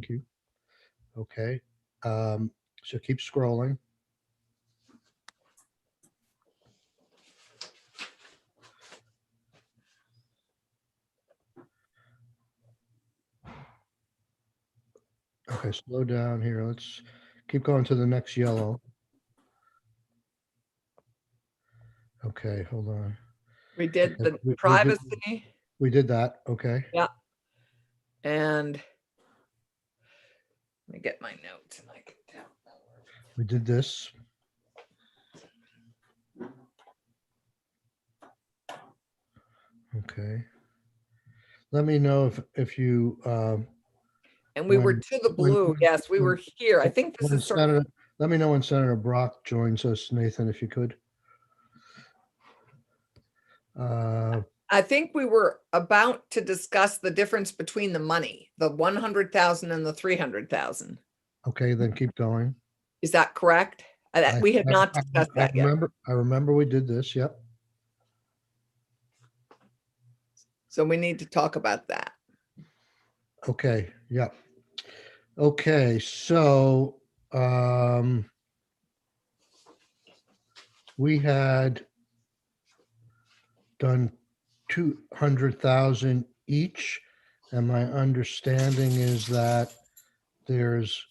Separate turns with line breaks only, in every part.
Thank you. Okay. So keep scrolling. Okay, slow down here. Let's keep going to the next yellow. Okay, hold on.
We did
Okay,
the privacy.
We did that. Okay.
Yeah. And let me get my notes and I can tell.
We did this. Okay. Let me know if you
and we were to the blue. Yes, we were here. I think this is sort of.
Let me know when Senator Brock joins us, Nathan, if you could.
I think we were about to discuss the difference between the money, the 100,000 and the 300,000.
Okay, then keep going.
Is that correct? We had not discussed that yet.
I remember we did this. Yep.
So we need to talk about that.
Okay. Yep. Okay. So we had done 200,000 each, and my understanding is that this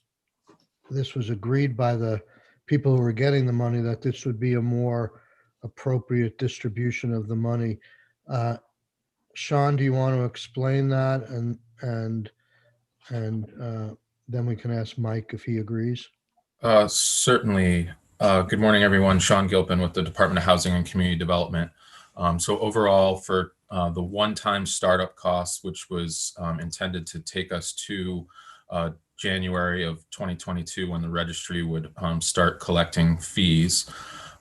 was agreed by the people who were getting the money that this would be a more appropriate distribution of the money. Sean, do you want to explain that, and then we can ask Mike if he agrees?
Certainly. Good morning, everyone. Sean Gilpin with the Department of Housing and Community Development. So overall, for the one-time startup costs, which was intended to take us to January of 2022, when the registry would start collecting fees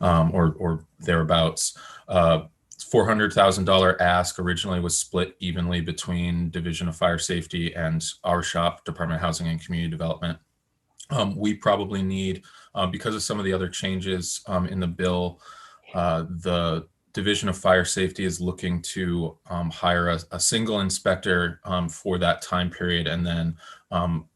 or thereabouts, $400,000 ask originally was split evenly between Division of Fire Safety and our shop, Department of Housing and Community Development. We probably need, because of some of the other changes in the bill, the Division of Fire Safety is looking to hire a single inspector for that time period, and then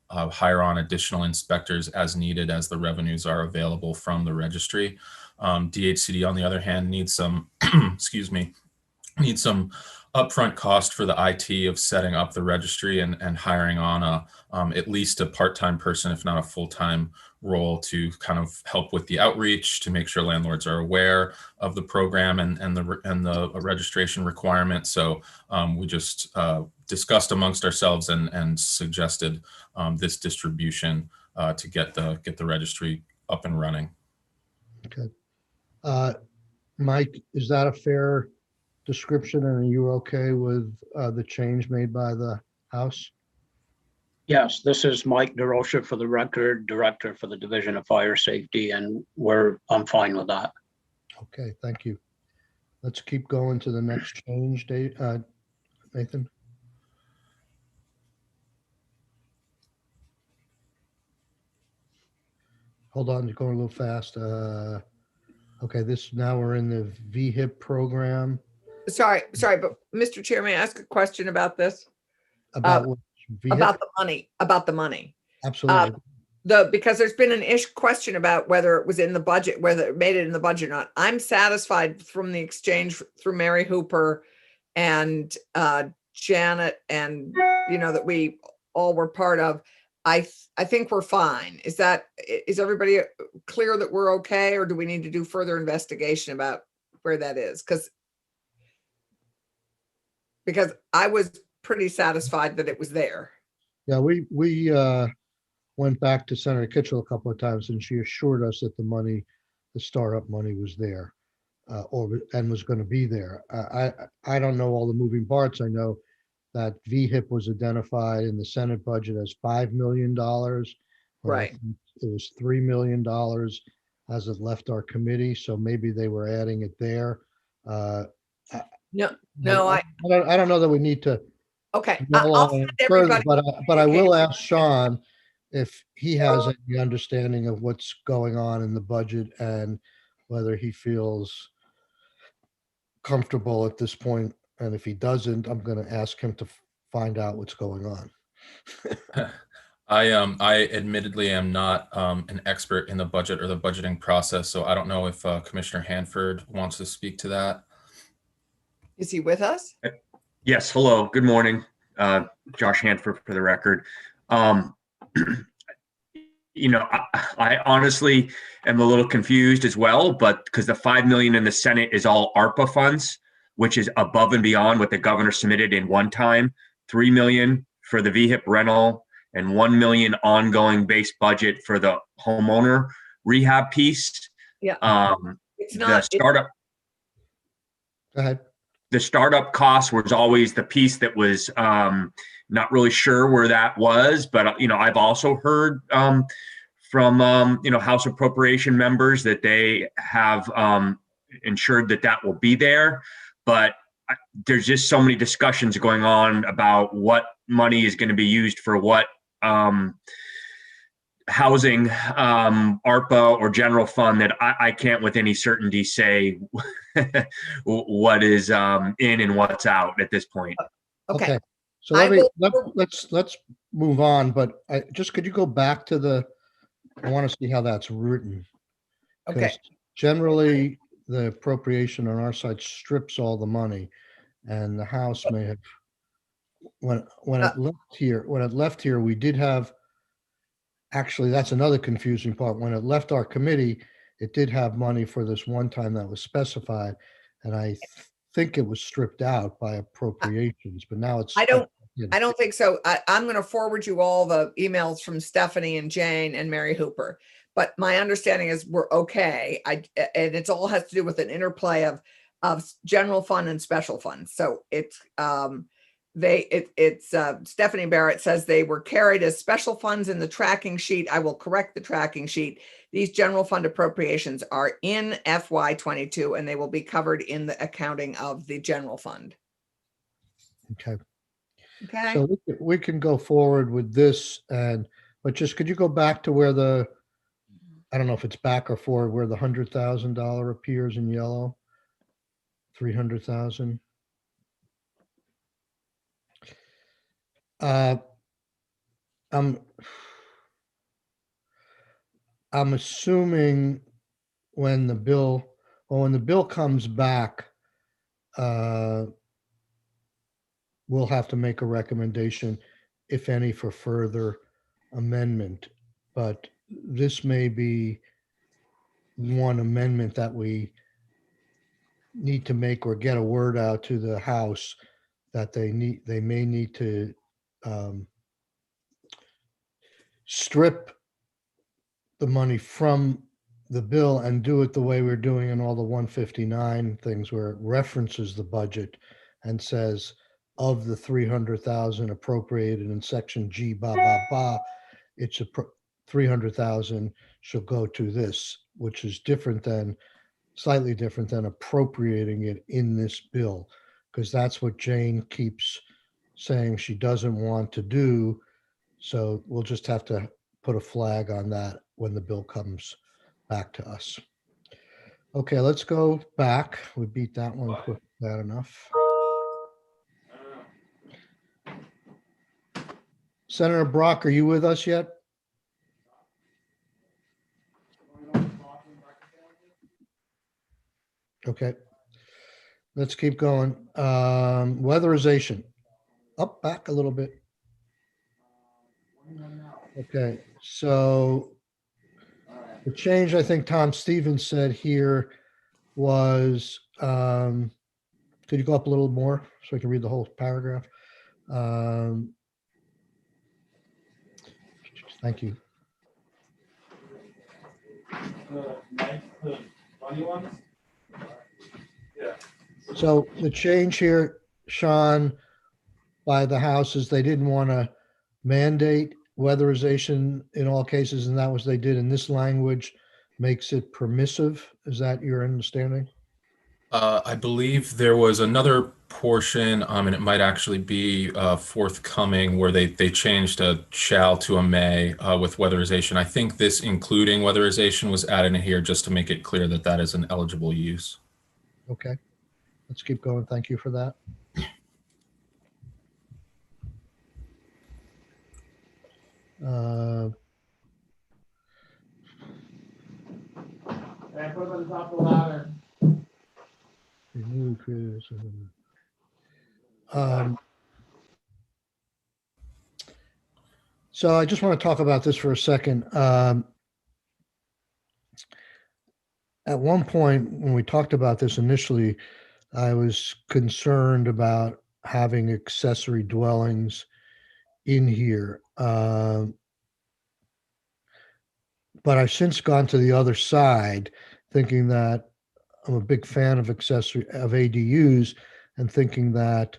hire on additional inspectors as needed as the revenues are available from the registry. DHCD, on the other hand, needs some, excuse me, needs some upfront cost for the IT of setting up the registry and hiring on at least a part-time person, if not a full-time role, to kind of help with the outreach, to make sure landlords are aware of the program and the registration requirements. So we just discussed amongst ourselves and suggested this distribution to get the registry up and running.
Okay. Mike, is that a fair description, and are you okay with the change made by the House?
Yes, this is Mike DeRocha, for the record, Director for the Division of Fire Safety, and I'm fine with that.
Okay, thank you. Let's keep going to the next change, Nathan. Hold on, you're going a little fast. Okay, now we're in the VHIP program.
Sorry, but Mr. Chair, may I ask a question about this?
About
the money.
Absolutely.
Because there's been an question about whether it was in the budget, whether it made it in the budget or not. I'm satisfied from the exchange through Mary Hooper and Janet, and that we all were part of. I think we're fine. Is everybody clear that we're okay, or do we need to do further investigation about where that is? Because I was pretty satisfied that it was there.
Yeah, we went back to Senator Kitchell a couple of times, and she assured us that the startup money was there, and was going to be there. I don't know all the moving parts. I know that VHIP was identified in the Senate budget as $5 million.
Right.
It was $3 million as it left our committee, so maybe they were adding it there.
No,
I don't know that we need to.
Okay, I'll send everybody.
But I will ask Sean if he has any understanding of what's going on in the budget and whether he feels comfortable at this point. And if he doesn't, I'm going to ask him to find out what's going on.
I admittedly am not an expert in the budget or the budgeting process, so I don't know if Commissioner Hanford wants to speak to that.
Is he with us?
Yes, hello, good morning. Josh Hanford for the record. Um, I honestly am a little confused as well, but because the 5 million in the Senate is all ARPA funds, which is above and beyond what the governor submitted in one time, 3 million for the VHIP rental and 1 million ongoing base budget for the homeowner rehab piece.
Yeah. It's
The
not.
startup.
Go ahead.
The startup cost was always the piece that was not really sure where that was, but I've also heard from House Appropriation members that they have ensured that will be there, but there's just so many discussions going on about what money is going to be used for what housing, ARPA or general fund that I can't with any certainty say what is in and what's out at this point.
Okay.
So let's move on, but could you go back to I want to see how that's written.
Okay.
'Cause generally the appropriation on our side strips all the money, and the House may have, when it left here, we did have, actually, that's another confusing part. When it left our committee, it did have money for this one time that was specified, and I think it was stripped out by appropriations, but now it's.
I don't think so. I'm going to forward you all the emails from Stephanie and Jane and Mary Hooper. But my understanding is we're okay. And it's all has to do with an interplay of general fund and special funds. So it's Stephanie Barrett says they were carried as special funds in the tracking sheet. I will correct the tracking sheet. These general fund appropriations are in FY22 and they will be covered in the accounting of the general fund.
Okay.
Okay.
So we can go forward with this, but just could you go back to where I don't know if it's back or forward, where the $100,000 appears in yellow, 300,000. I'm assuming when the bill comes back, we'll have to make a recommendation, if any, for further amendment. But this may be one amendment that we need to make or get a word out to the House that they may need to strip the money from the bill and do it the way we're doing in all the 159 things, where it references the budget and says of the 300,000 appropriated in section G, it's 300,000 shall go to this, which is slightly different than appropriating it in this bill, because that's what Jane keeps saying she doesn't want to do. So we'll just have to put a flag on that when the bill comes back to us. Okay, let's go back. We beat that one quick, bad enough. Senator Brock, are you with us yet? Okay, let's keep going. Weatherization, up, back a little bit. Okay, so the change I think Tom Stevens said here was, could you go up a little more so I can read the whole paragraph? Thank you. So the change here, Sean, by the House is they didn't want to mandate weatherization in all cases, and that was they did in this language, makes it permissive. Is that your understanding?
I believe there was another portion, and it might actually be forthcoming, where they changed a shall to a may with weatherization. I think this including weatherization was added in here just to make it clear that that is an eligible use.
Okay, let's keep going. Thank you for that. Uh,
And I put them on top of the ladder.
remove creators, so I just want to talk about this for a second. At one point, when we talked about this initially, I was concerned about having accessory dwellings in here. But I've since gone to the other side, thinking that I'm a big fan of ADUs, and thinking that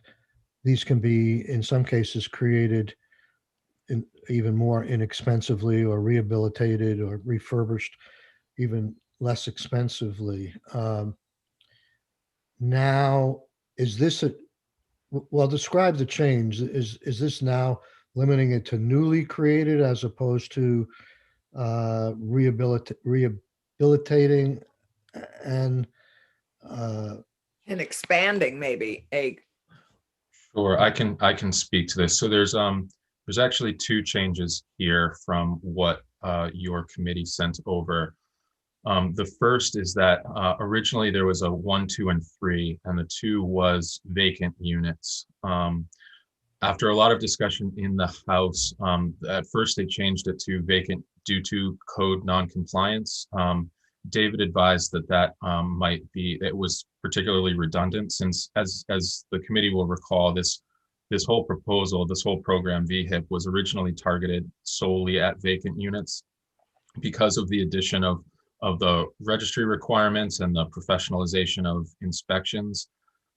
these can be, in some cases, created even more inexpensively, or rehabilitated or refurbished even less expensively. Now, is this well, describe the change. Is this now limiting it to newly created as opposed to rehabilitating and
And expanding maybe
Sure, I can speak to this. So there's actually two changes here from what your committee sent over. The first is that originally there was a 1, 2, and 3, and the 2 was vacant units. After a lot of discussion in the House, at first they changed it to vacant due to code noncompliance. David advised that it was particularly redundant, since as the committee will recall, this whole proposal, this whole program VHIP was originally targeted solely at vacant units. Because of the addition of the registry requirements and the professionalization of inspections,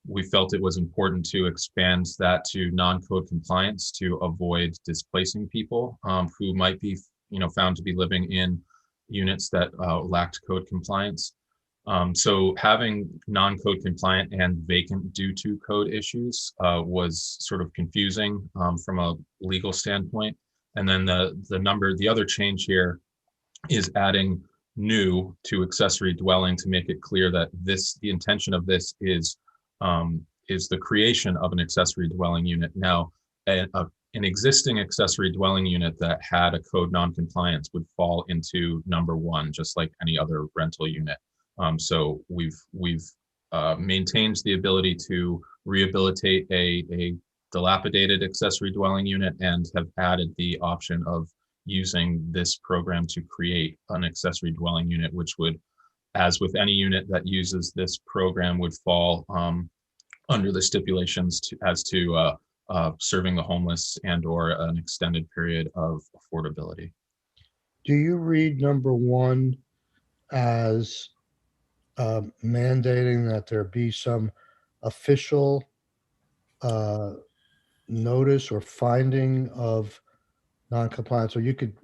we felt it was important to expand that to non-code compliance to avoid displacing people who might be, found to be living in units that lacked code compliance. So having non-code compliant and vacant due to code issues was sort of confusing from a legal standpoint. And then the other change here is adding new to accessory dwelling to make it clear that the intention of this is the creation of an accessory dwelling unit. Now, an existing accessory dwelling unit that had a code noncompliance would fall into number 1, just like any other rental unit. So we've maintained the ability to rehabilitate a dilapidated accessory dwelling unit, and have added the option of using this program to create an accessory dwelling unit, which would, as with any unit that uses this program, would fall under the stipulations as to serving the homeless and/or an extended period of affordability.
do you read number 1 as mandating that there be some official notice or finding of noncompliance? Or you could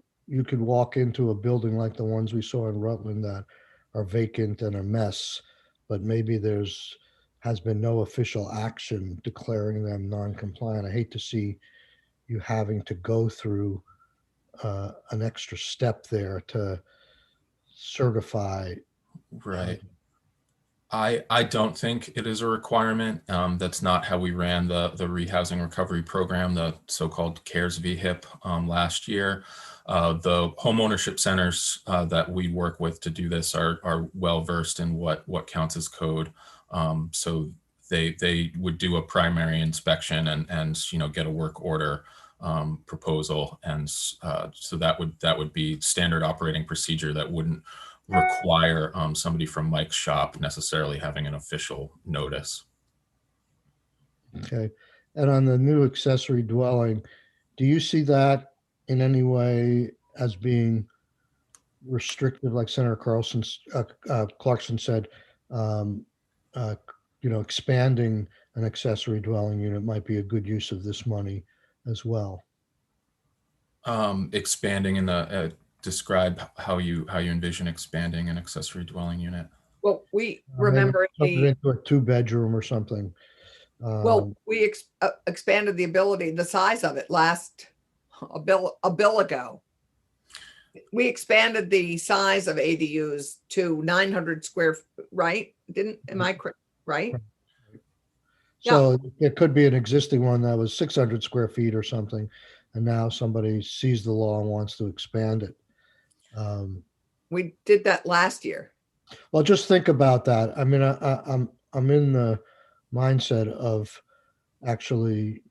walk into a building like the ones we saw in Rutland that are vacant and a mess, but maybe has been no official action declaring them non-compliant. I hate to see you having to go through an extra step there to certify.
Right. I don't think it is a requirement. That's not how we ran the rehousing recovery program, the so-called CARES VHIP last year. The homeownership centers that we work with to do this are well versed in what counts as code. So they would do a primary inspection and get a work order proposal, and so that would be standard operating procedure that wouldn't require somebody from Mike's shop necessarily having an official notice.
Okay. And on the new accessory dwelling, do you see that in any way as being restrictive, like Senator Clarkson said, expanding an accessory dwelling unit might be a good use of this money as well?
Expanding in the describe how you envision expanding an accessory dwelling unit.
Well, we remember
Maybe into a 2-bedroom or something.
we expanded the size of it a bill ago. We expanded the size of ADUs to 900 square, right? Am I correct? Right?
So it could be an existing one that was 600 square feet or something and now somebody sees the law and wants to expand it.
We did that last year.
Well, just think about that. I mean, I'm in the mindset of actually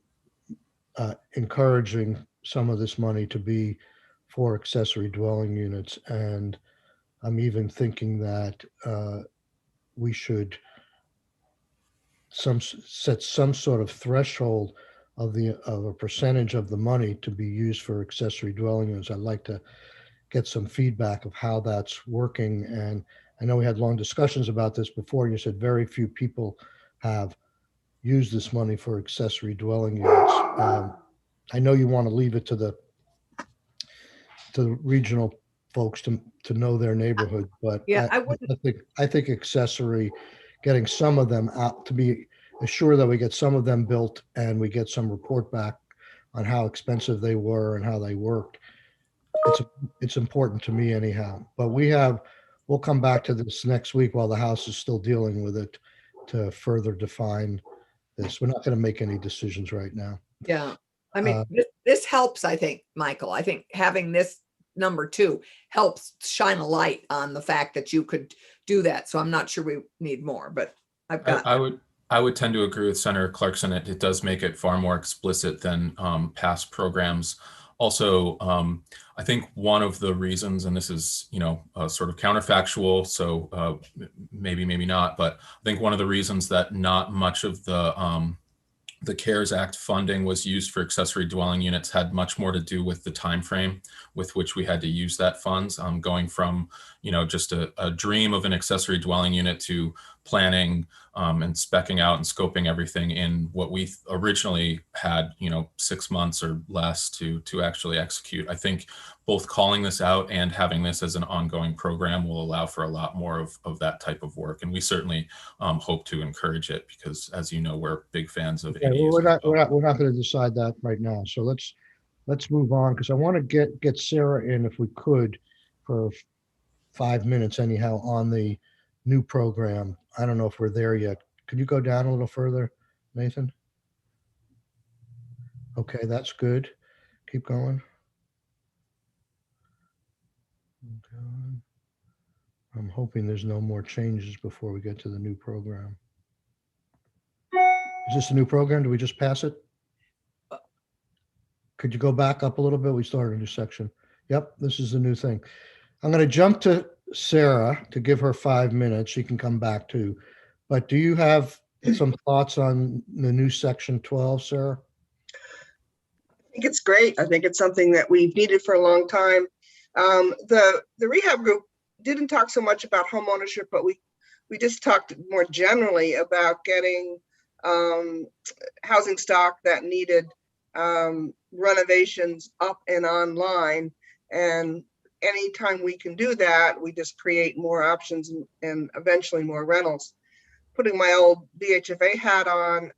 encouraging some of this money to be for accessory dwelling units, and I'm even thinking that we should set some sort of threshold of a percentage of the money to be used for accessory dwelling units. I'd like to get some feedback of how that's working. And I know we had long discussions about this before. You said very few people have used this money for accessory dwelling units. I know you want to leave it to the regional folks to know their neighborhood, but
Yeah, I wouldn't.
I think accessory, getting some of them out to be assured that we get some of them built and we get some report back on how expensive they were and how they worked. It's important to me anyhow, but we'll come back to this next week while the House is still dealing with it to further define this. We're not going to make any decisions right now.
Yeah. I mean, this helps, I think, Michael. I think having this number 2 helps shine a light on the fact that you could do that. So I'm not sure we need more, but I've got.
I would tend to agree with Senator Clarkson. It does make it far more explicit than past programs. Also, I think one of the reasons, and this is, sort of counterfactual, so maybe not, but I think one of the reasons that not much of the CARES Act funding was used for accessory dwelling units had much more to do with the time frame with which we had to use that funds, going from, just a dream of an accessory dwelling unit to planning and speccing out and scoping everything in what we originally had, 6 months or less to actually execute. I think both calling this out and having this as an ongoing program will allow for a lot more of that type of work. And we certainly hope to encourage it because, as you know, we're big fans of it.
Well, we're not going to decide that right now. So let's move on, because I want to get Sarah in, if we could, for 5 minutes anyhow, on the new program. I don't know if we're there yet. Could you go down a little further, Nathan? Okay, that's good. Keep going. Okay. I'm hoping there's no more changes before we get to the new program. Is this a new program? Do we just pass it? Could you go back up a little bit? We started a new section. Yep, this is the new thing. I'm going to jump to Sarah to give her 5 minutes. She can come back too. But do you have some thoughts on the new section 12, Sarah?
I think it's great. I think it's something that we've needed for a long time. The rehab group didn't talk so much about home ownership, but we just talked more generally about getting housing stock that needed renovations up and online. And anytime we can do that, we just create more options and eventually more rentals. Putting my old VHFA hat on,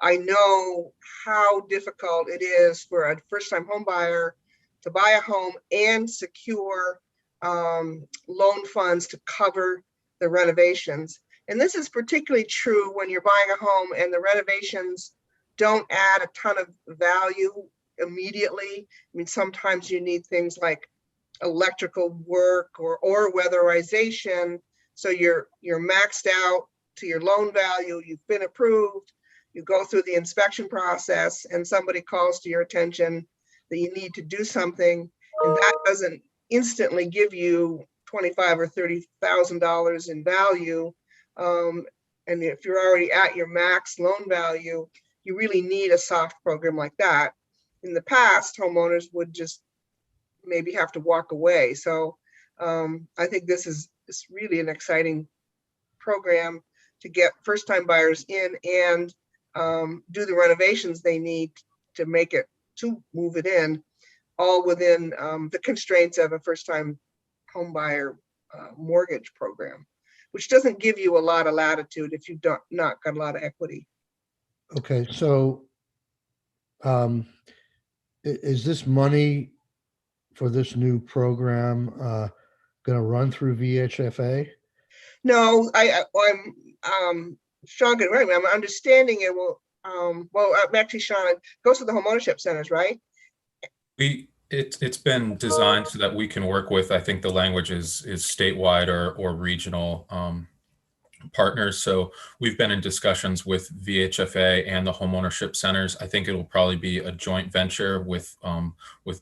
I know how difficult it is for a first-time home buyer to buy a home and secure loan funds to cover the renovations. And this is particularly true when you're buying a home and the renovations don't add a ton of value immediately. I mean, sometimes you need things like electrical work or weatherization. So you're maxed out to your loan value, you've been approved, you go through the inspection process, and somebody calls to your attention that you need to do something, and that doesn't instantly give you $25,000 or $30,000 in value. And if you're already at your max loan value, you really need a soft program like that. In the past, homeowners would just maybe have to walk away. So I think this is really an exciting program to get first-time buyers in and do the renovations they need to move it in, all within the constraints of a first-time home buyer mortgage program, which doesn't give you a lot of latitude if you've not got a lot of equity.
Okay, so is this money for this new program going to run through VHFA?
No, I'm Sean, right? I'm understanding it will. Well, actually, Sean, it goes to the homeownership centers, right?
It's been designed so that we can work with, I think the language is statewide or regional partners. So we've been in discussions with VHFA and the homeownership centers. I think it'll probably be a joint venture with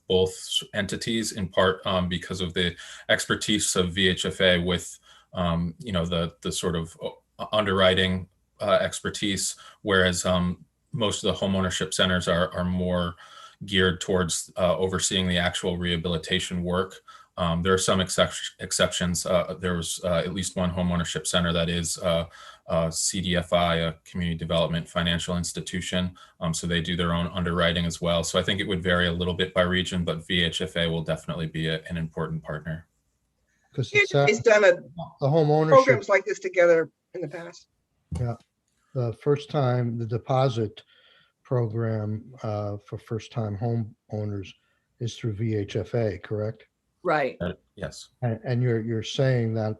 both entities, in part because of the expertise of VHFA with the sort of underwriting expertise, whereas most of the homeownership centers are more geared towards overseeing the actual rehabilitation work. There are some exceptions. There was at least one homeownership center that is CDFI, a community development financial institution. So they do their own underwriting as well. So I think it would vary a little bit by region, but VHFA will definitely be an important partner.
Because
It's done
the home ownership,
programs like this together in the past.
the first time, the deposit program for first-time homeowners is through VHFA, correct?
Right.
Yes.
And you're saying that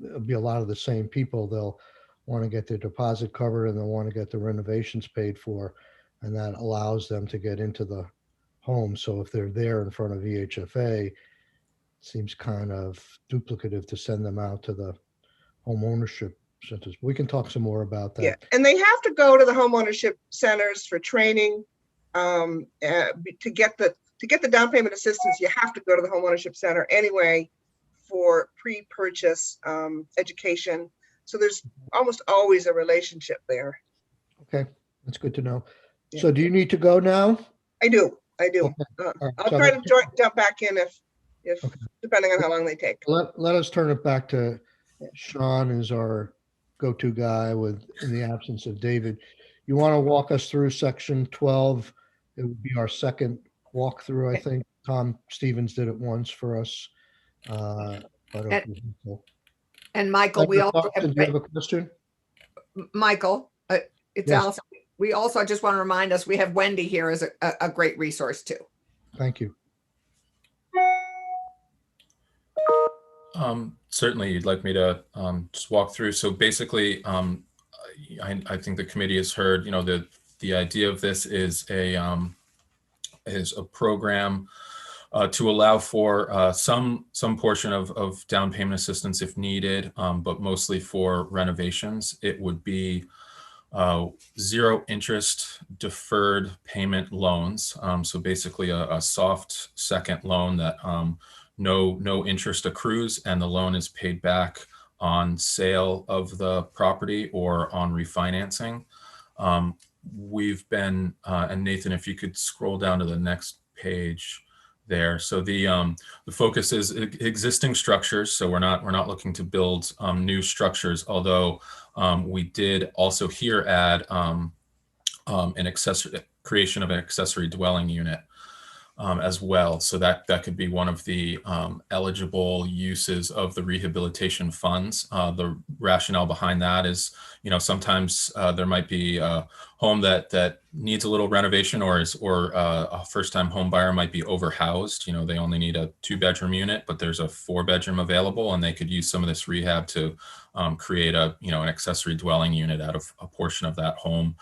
it'll be a lot of the same people. They'll want to get their deposit covered and they'll want to get the renovations paid for, and that allows them to get into the home. So if they're there in front of VHFA, it seems kind of duplicative to send them out to the home ownership centers. We can talk some more about that.
Yeah, and they have to go to the homeownership centers for training. To get the down payment assistance, you have to go to the homeownership center anyway for pre-purchase education. So there's almost always a relationship there.
Okay, that's good to know.
Yeah.
So do you need to go now?
I do.
Okay. All right,
I'll
so
try to jump back in if
Okay.
depending on how long they take.
Let us turn it back to Sean as our go-to guy in the absence of David. You want to walk us through section 12? It would be our second walkthrough, I think. Tom Stevens did it once for us.
And Michael, we also have,
Do you have a question?
Michael, it's
Yes.
Allison. We also, I just want to remind us, we have Wendy here as a great resource too.
Thank you.
Certainly, you'd like me to just walk through. So basically, I think the committee has heard, the idea of this is a program to allow for some portion of down payment assistance if needed, but mostly for renovations. It would be zero interest deferred payment loans. So basically a soft second loan that no interest accrues, and the loan is paid back on sale of the property or on refinancing. We've been, and Nathan, if you could scroll down to the next page there. So the focus is existing structures. So we're not looking to build new structures, although we did also here add creation of an accessory dwelling unit as well. So that could be one of the eligible uses of the rehabilitation funds. The rationale behind that is, sometimes there might be a home that needs a little renovation, or a first-time home buyer might be overhoused. They only need a 2-bedroom unit, but there's a 4-bedroom available, and they could use some of this rehab to create an accessory dwelling unit out of a portion of that home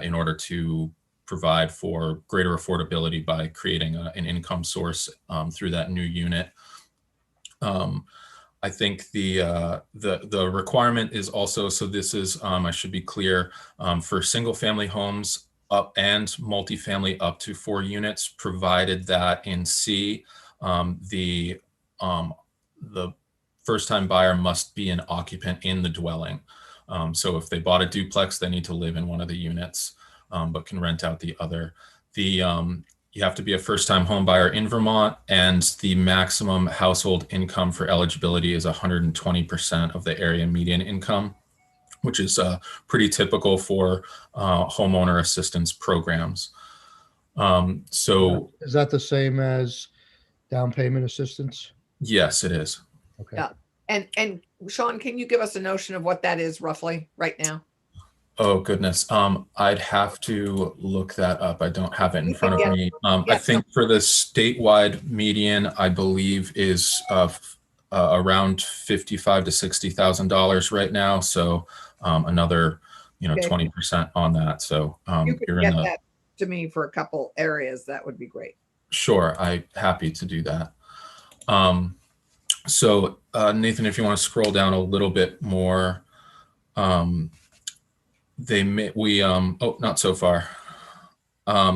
in order to provide for greater affordability by creating an income source through that new unit. I think the requirement is also, so this is, I should be clear, for single family homes up and multifamily up to 4 units, provided that in C, the first time buyer must be an occupant in the dwelling. So if they bought a duplex, they need to live in one of the units, but can rent out the other. You have to be a first-time home buyer in Vermont, and the maximum household income for eligibility is 120% of the area median income, which is pretty typical for homeowner assistance programs. So
is that the same as down payment assistance?
Yes, it is.
Okay.
Yeah. And Sean, can you give us a notion of what that is roughly right now?
Oh, goodness. I'd have to look that up. I don't have it in front of me. I think for the statewide median, I believe is around $55,000 to $60,000 right now. So another, 20% on that. So
you could get that to me for a couple areas. That would be great.
Sure, I'm happy to do that. So Nathan, if you want to scroll down a little bit more, oh, not so far.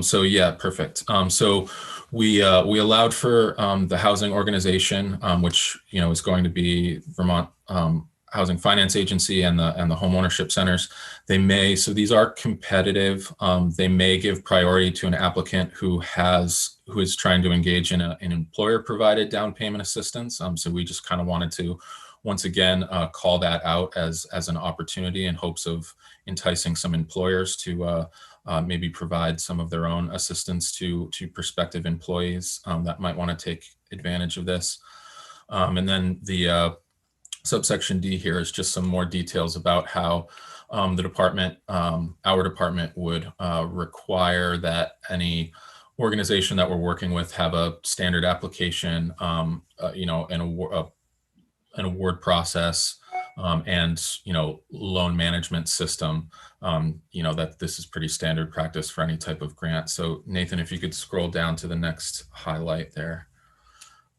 So yeah, perfect. So we allowed for the housing organization, which is going to be Vermont Housing Finance Agency and the homeownership centers. So these are competitive. They may give priority to an applicant who is trying to engage in an employer provided down payment assistance. So we just kind of wanted to once again call that out as an opportunity in hopes of enticing some employers to maybe provide some of their own assistance to prospective employees that might want to take advantage of this. And then the subsection D here is just some more details about how the department, our department, would require that any organization that we're working with have a standard application, an award process, and loan management system. That this is pretty standard practice for any type of grant. So Nathan, if you could scroll down to the next highlight there.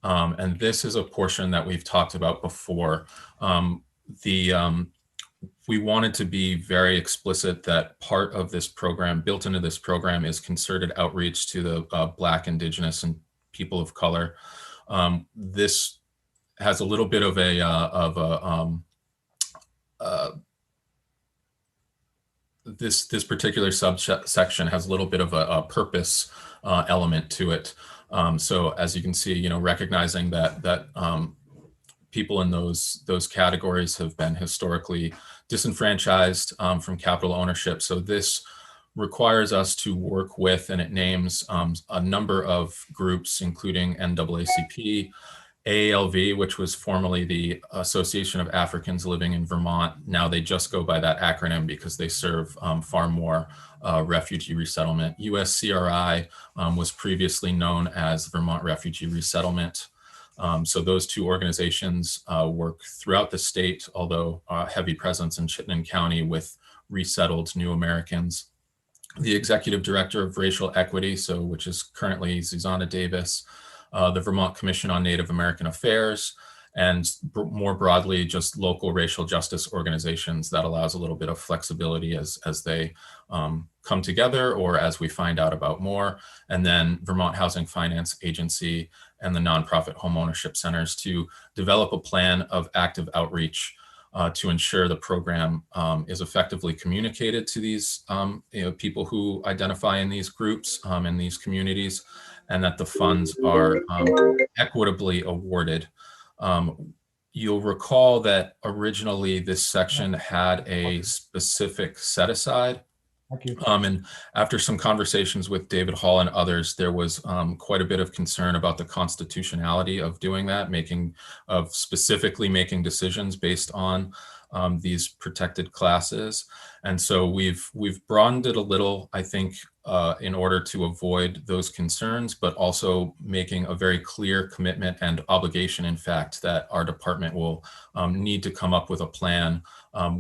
And this is a portion that we've talked about before. We wanted to be very explicit that part of this program, built into this program, is concerted outreach to the Black, Indigenous, and people of color. This has a little bit of this particular subsection has a little bit of a purpose element to it. So as you can see, recognizing that people in those categories have been historically disenfranchised from capital ownership. So this requires us to work with, and it names a number of groups, including NAACP, AALV, which was formerly the Association of Africans Living in Vermont. Now they just go by that acronym because they serve far more refugee resettlement. USCRI was previously known as Vermont Refugee Resettlement. So those two organizations work throughout the state, although heavy presence in Chittenden County with resettled new Americans. The executive director of racial equity, which is currently Susanna Davis, the Vermont Commission on Native American Affairs, and more broadly, just local racial justice organizations that allows a little bit of flexibility as they come together or as we find out about more. And then Vermont Housing Finance Agency and the nonprofit homeownership centers to develop a plan of active outreach to ensure the program is effectively communicated to these people who identify in these groups and these communities, and that the funds are equitably awarded. You'll recall that originally this section had a specific set aside. And after some conversations with David Hall and others, there was quite a bit of concern about the constitutionality of doing that, specifically making decisions based on these protected classes. And so we've broadened it a little, I think, in order to avoid those concerns, but also making a very clear commitment and obligation, in fact, that our department will need to come up with a plan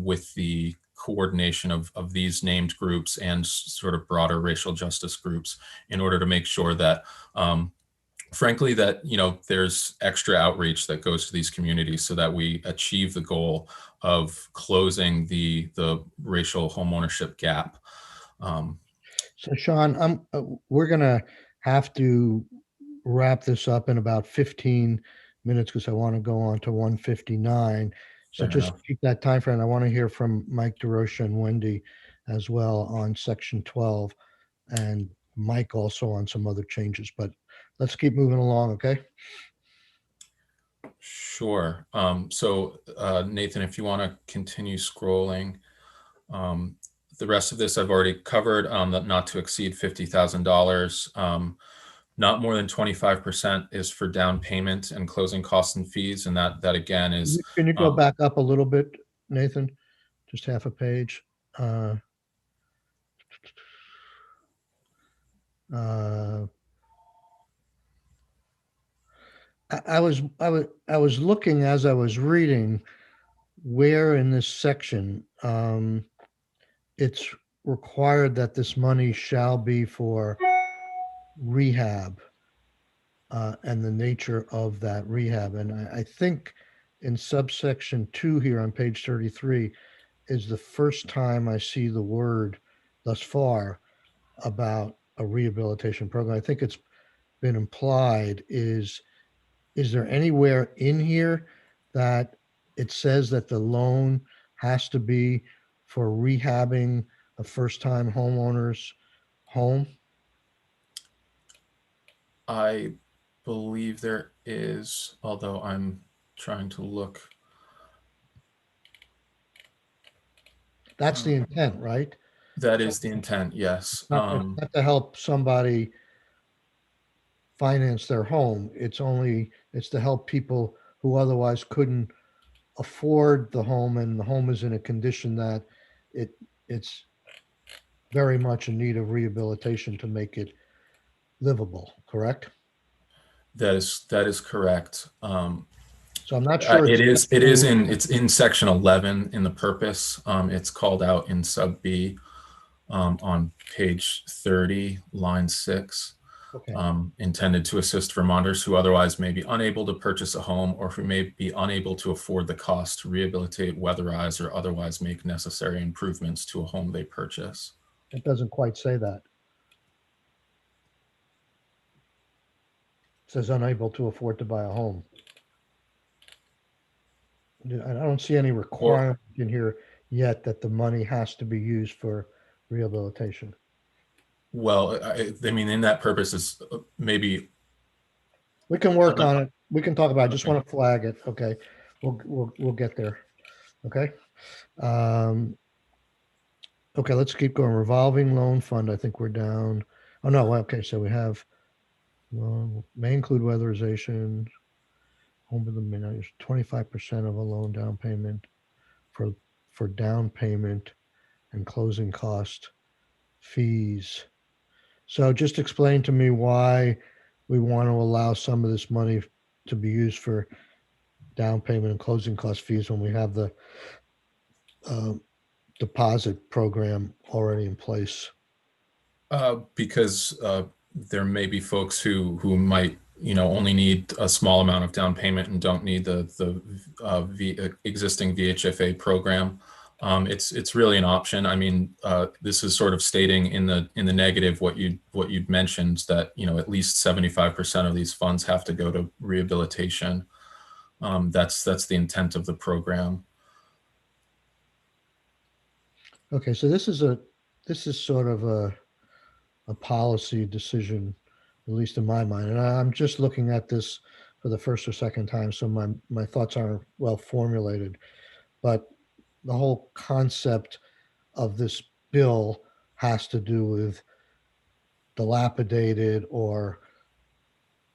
with the coordination of these named groups and sort of broader racial justice groups in order to make sure that frankly, that there's extra outreach that goes to these communities so that we achieve the goal of closing the racial homeownership gap.
So Sean, we're gonna have to wrap this up in about 15 minutes because I want to go on to 159. So
Fair
just
enough.
keep that time frame. I want to hear from Mike DeRocha and Wendy as well on section 12, and Mike also on some other changes, but let's keep moving along, okay?
Sure. So Nathan, if you want to continue scrolling, the rest of this I've already covered, not to exceed $50,000. Not more than 25% is for down payment and closing costs and fees. And that again is.
Can you go back up a little bit, Nathan? Just half a page. I was looking as I was reading where in this section it's required that this money shall be for rehab. and the nature of that rehab. And I think in subsection 2 here on page 33 is the first time I see the word thus far about a rehabilitation program. I think it's been implied. Is there anywhere in here that it says that the loan has to be for rehabbing a first-time homeowner's home?
I believe there is, although I'm trying to look.
That's the intent, right?
That is the intent, yes.
Not to help somebody finance their home. It's to help people who otherwise couldn't afford the home, and the home is in a condition that it's very much in need of rehabilitation to make it livable, correct?
That is correct.
So I'm not sure.
It's in section 11 in the purpose. It's called out in sub B on page 30, line 6.
Okay.
Intended to assist Vermonters who otherwise may be unable to purchase a home or who may be unable to afford the cost to rehabilitate, weatherize, or otherwise make necessary improvements to a home they purchase.
It doesn't quite say that. It says unable to afford to buy a home. I don't see any requirement in here yet that the money has to be used for rehabilitation.
Well, I mean, in that purpose is maybe.
We can work on it. We can talk about it. I just
Okay.
want to flag it. Okay. We'll get there. Okay. Okay, let's keep going. Revolving loan fund. I think we're down. Oh no. Okay. So we have, may include weatherization. Home with the minimum 25% of a loan down payment for down payment and closing cost fees. So just explain to me why we want to allow some of this money to be used for down payment and closing cost fees when we have the deposit program already in place.
Because there may be folks who might, only need a small amount of down payment and don't need the existing VHFA program. It's really an option. I mean, this is sort of stating in the negative what you'd mentioned, that at least 75% of these funds have to go to rehabilitation. That's the intent of the program.
Okay, so this is sort of a policy decision, at least in my mind. And I'm just looking at this for the first or second time, so my thoughts aren't well formulated. But the whole concept of this bill has to do with dilapidated or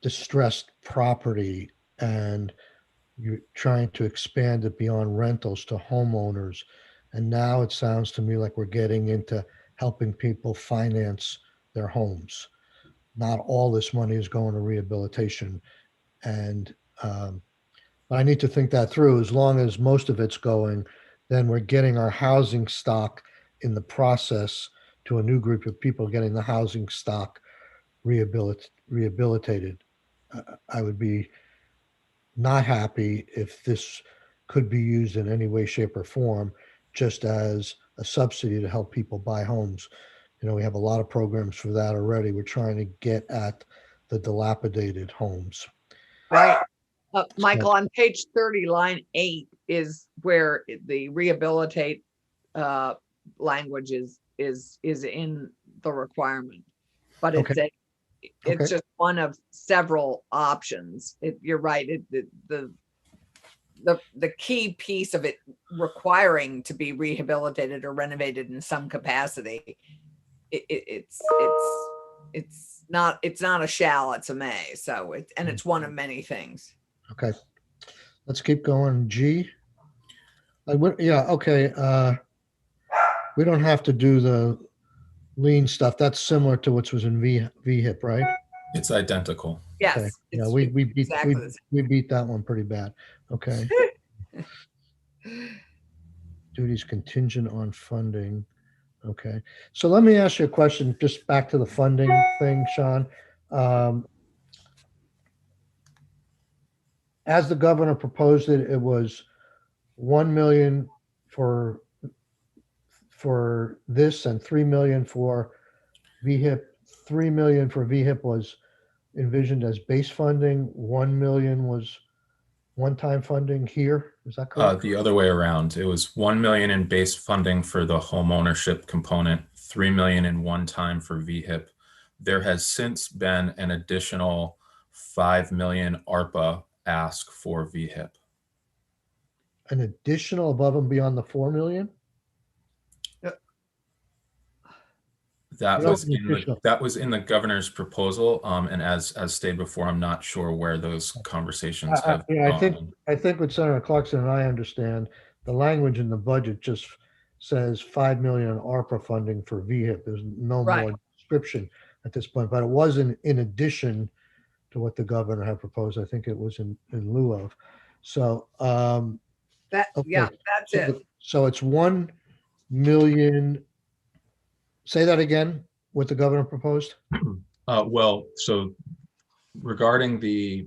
distressed property, and you're trying to expand it beyond rentals to homeowners. And now it sounds to me like we're getting into helping people finance their homes. Not all this money is going to rehabilitation. And but I need to think that through. As long as most of it's going, then we're getting our housing stock in the process to a new group of people, getting the housing stock rehabilitated. I would be not happy if this could be used in any way, shape, or form just as a subsidy to help people buy homes. We have a lot of programs for that already. We're trying to get at the dilapidated homes.
Right. Michael, on page 30, line 8 is where the rehabilitate language is in the requirement, but it's
Okay.
it's just one of several options. You're right. The key piece of it requiring to be rehabilitated or renovated in some capacity. It's not a shall, it's a may. So it's one of many things.
Okay. Let's keep going. G. Yeah. Okay. We don't have to do the lien stuff. That's similar to what was in VHIP, right?
It's identical.
Yes.
Okay. Yeah,
it's
we beat
exactly the same.
we beat that one pretty bad. Okay. Duties contingent on funding. Okay. So let me ask you a question, just back to the funding thing, Sean. as the governor proposed it, it was 1 million for this and 3 million for VHIP. 3 million for VHIP was envisioned as base funding. 1 million was one-time funding here. Is that correct?
The other way around. It was 1 million in base funding for the home ownership component, 3 million in one time for VHIP. There has since been an additional 5 million ARPA ask for VHIP.
An additional above and beyond the 4 million?
That
No,
was
official.
that was in the governor's proposal. And as stated before, I'm not sure where those conversations have
Yeah,
gone.
I think what Senator Clarkson and I understand, the language in the budget just says 5 million in ARPA funding for VHIP. There's no
Right.
more description at this point, but it wasn't in addition to what the governor had proposed. I think it was in lieu of. So,
That, yeah,
okay.
that's it.
So it's 1 million. Say that again, what the governor proposed?
Well, so regarding the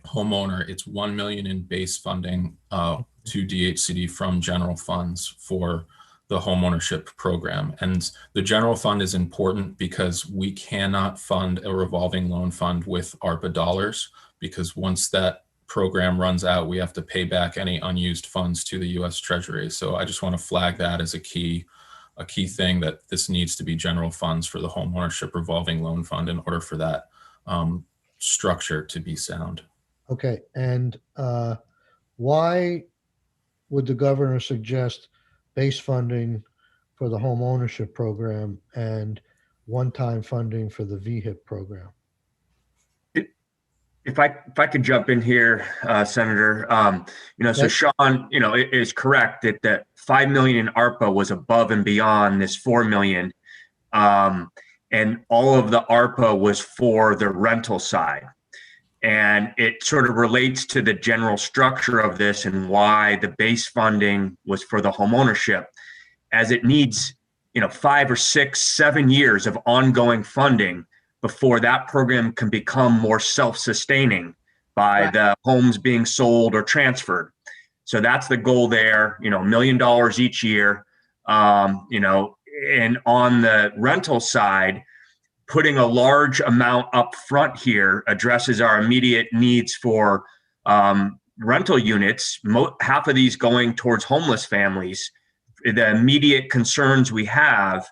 homeowner, it's 1 million in base funding to DHCD from general funds for the homeownership program. And the general fund is important because we cannot fund a revolving loan fund with ARPA dollars, because once that program runs out, we have to pay back any unused funds to the US Treasury. So I just want to flag that as a key thing, that this needs to be general funds for the homeownership revolving loan fund in order for that structure to be sound.
Okay, and why would the governor suggest base funding for the home ownership program and one-time funding for the VHIP program?
If I could jump in here, Senator, so
Yes.
Sean, it is correct that the 5 million in ARPA was above and beyond this 4 million. And all of the ARPA was for the rental side. And it sort of relates to the general structure of this and why the base funding was for the home ownership, as it needs, 5 or 6, 7 years of ongoing funding before that program can become more self-sustaining by
Right.
the homes being sold or transferred. So that's the goal there, $1 million each year. And on the rental side, putting a large amount up front here addresses our immediate needs for rental units, half of these going towards homeless families, the immediate concerns we have.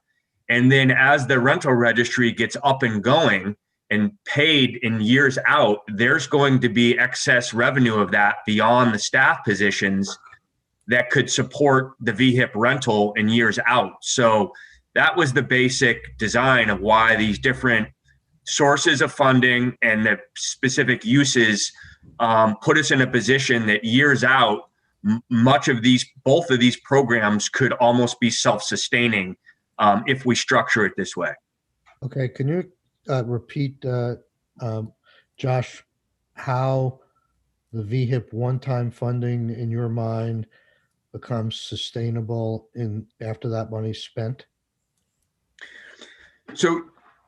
And then as the rental registry gets up and going and paid in years out, there's going to be excess revenue of that beyond the staff positions that could support the VHIP rental in years out. So that was the basic design of why these different sources of funding and the specific uses put us in a position that years out, both of these programs could almost be self-sustaining if we structure it this way.
Okay, can you repeat, Josh, how the VHIP one-time funding in your mind becomes sustainable after that money's spent?
So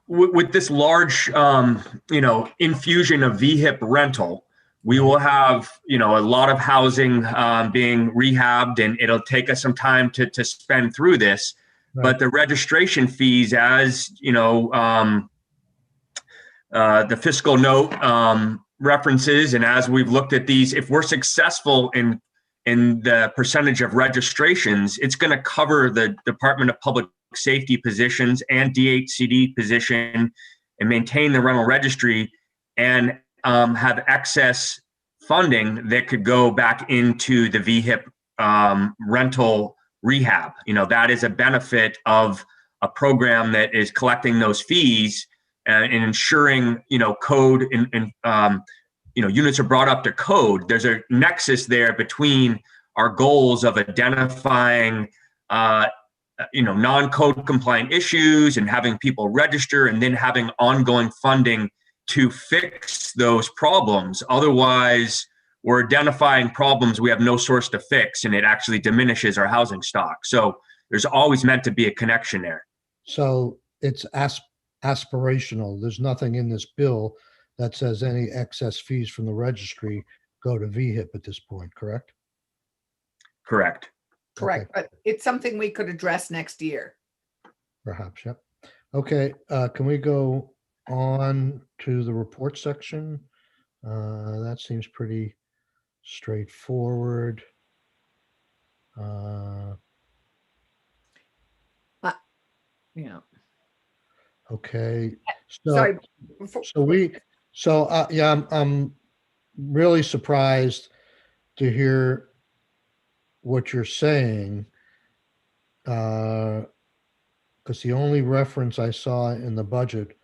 with this large, infusion of VHIP rental, we will have, a lot of housing being rehabbed, and it'll take us some time to spend through this.
Right.
But the registration fees, as the fiscal note references, and as we've looked at these, if we're successful in the percentage of registrations, it's going to cover the Department of Public Safety positions and DHCD position and maintain the rental registry and have excess funding that could go back into the VHIP rental rehab. That is a benefit of a program that is collecting those fees and ensuring, code and units are brought up to code. There's a nexus there between our goals of identifying, non-code compliant issues and having people register, and then having ongoing funding to fix those problems. Otherwise, we're identifying problems we have no source to fix, and it actually diminishes our housing stock. So there's always meant to be a connection there.
So it's aspirational. There's nothing in this bill that says any excess fees from the registry go to VHIP at this point, correct?
Correct.
Correct, but it's something we could address next year.
Perhaps, yep. Okay, can we go on to the report section? That seems pretty straightforward.
Yeah.
Okay,
Sorry.
yeah, I'm really surprised to hear what you're saying. Because the only reference I saw in the budget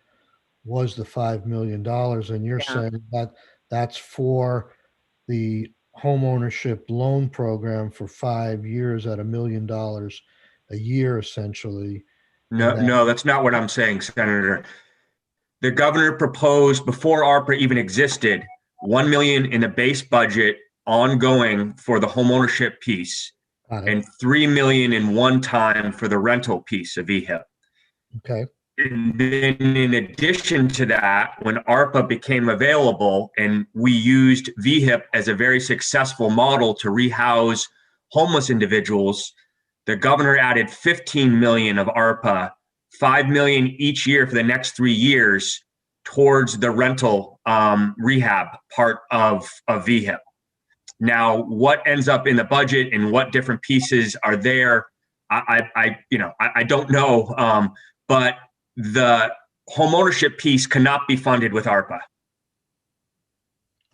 was the $5 million, and you're
Yeah.
saying that that's for the homeownership loan program for 5 years at $1 million a year, essentially.
No, that's not what I'm saying, Senator. The governor proposed, before ARPA even existed, 1 million in a base budget ongoing for the homeownership piece
Got it.
and 3 million in one time for the rental piece of VHIP.
Okay.
And then in addition to that, when ARPA became available and we used VHIP as a very successful model to rehouse homeless individuals, the governor added 15 million of ARPA, 5 million each year for the next 3 years towards the rental rehab part of VHIP. Now, what ends up in the budget and what different pieces are there, I don't know, but the homeownership piece cannot be funded with ARPA.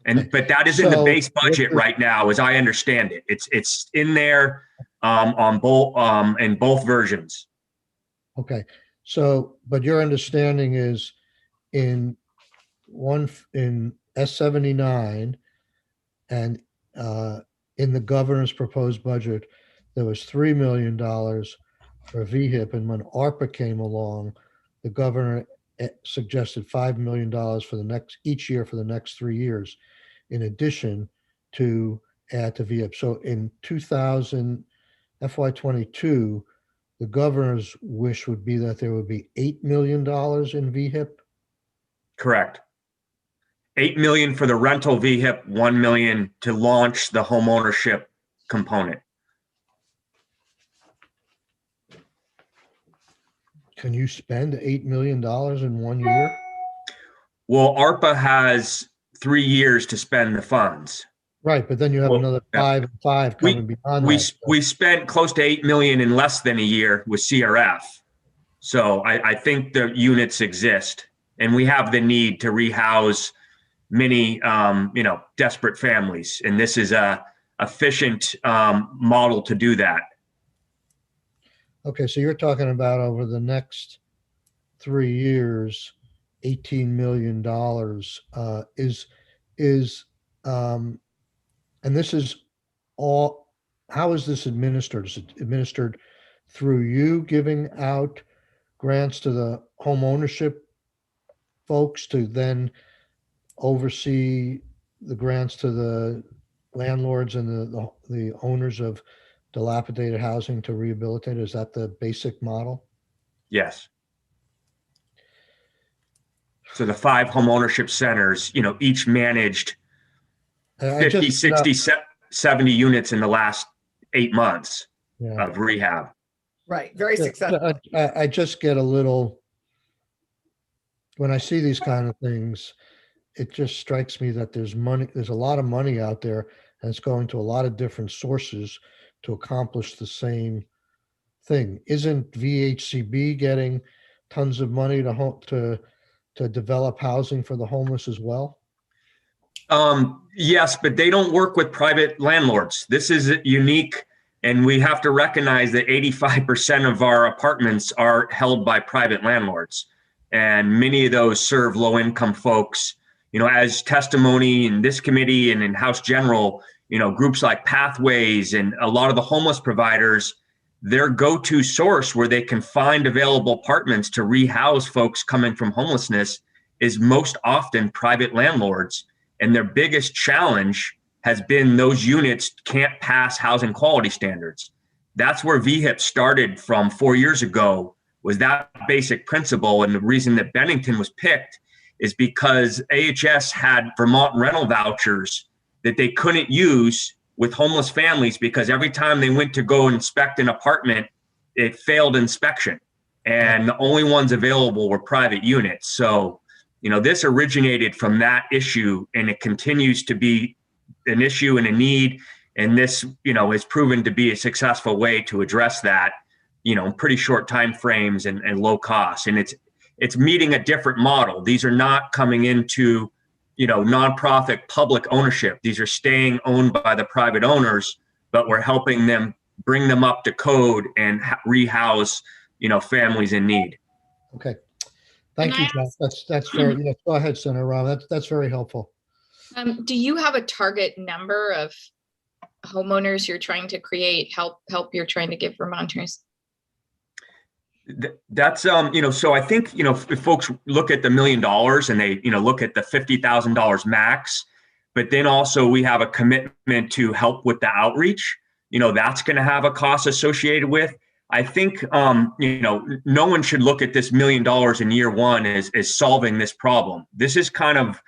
But that is in the base budget right now, as I understand it. It's in there on both in both versions.
Okay. So, but your understanding is in S79 and in the governor's proposed budget, there was $3 million for VHIP, and when ARPA came along, the governor suggested $5 million for each year for the next 3 years, in addition to add to VHIP. So in FY22, the governor's wish would be that there would be $8 million in VHIP.
Correct. 8 million for the rental VHIP, 1 million to launch the homeownership component.
Can you spend $8 million in 1 year?
Well, ARPA has 3 years to spend the funds.
Right, but then you have another 5 and 5 coming beyond that.
We spent close to 8 million in less than a year with CRF. So I think the units exist, and we have the need to rehouse many, desperate families. And this is a efficient model to do that.
Okay, so you're talking about over the next 3 years, $18 million and this is all, how is this administered? Is it administered through you giving out grants to the home ownership folks to then oversee the grants to the landlords and the owners of dilapidated housing to rehabilitate? Is that the basic model?
Yes. So the 5 home ownership centers, each managed 50, 60, 70 units in the last 8 months of rehab.
Right. Very successful.
I just get a little, when I see these kind of things, it just strikes me that there's a lot of money out there, and it's going to a lot of different sources to accomplish the same thing. Isn't VHCB getting tons of money to develop housing for the homeless as well?
Yes, but they don't work with private landlords. This is unique, and we have to recognize that 85% of our apartments are held by private landlords, and many of those serve low-income folks. As testimony in this committee and in House General, groups like Pathways and a lot of the homeless providers, their go-to source where they can find available apartments to rehouse folks coming from homelessness is most often private landlords. And their biggest challenge has been those units can't pass housing quality standards. That's where VHIP started from 4 years ago, was that basic principle. And the reason that Bennington was picked is because AHS had Vermont rental vouchers that they couldn't use with homeless families because every time they went to go inspect an apartment, it failed inspection. And the only ones available were private units. So, this originated from that issue, and it continues to be an issue and a need. And this, has proven to be a successful way to address that, in pretty short time frames and low cost. And it's meeting a different model. These are not coming into, nonprofit public ownership. These are staying owned by the private owners, but we're helping them bring them up to code and rehouse, families in need.
Okay. Thank you, John. That's very, yes, go ahead, Senator Rob. That's very helpful.
Do you have a target number of homeowners you're trying to create, help you're trying to give Vermonters?
That's, so I think, if folks look at the $1 million and they, look at the $50,000 max, but then also we have a commitment to help with the outreach, that's going to have a cost associated with. I think, no one should look at this $1 million in year one as solving this problem. This is kind of,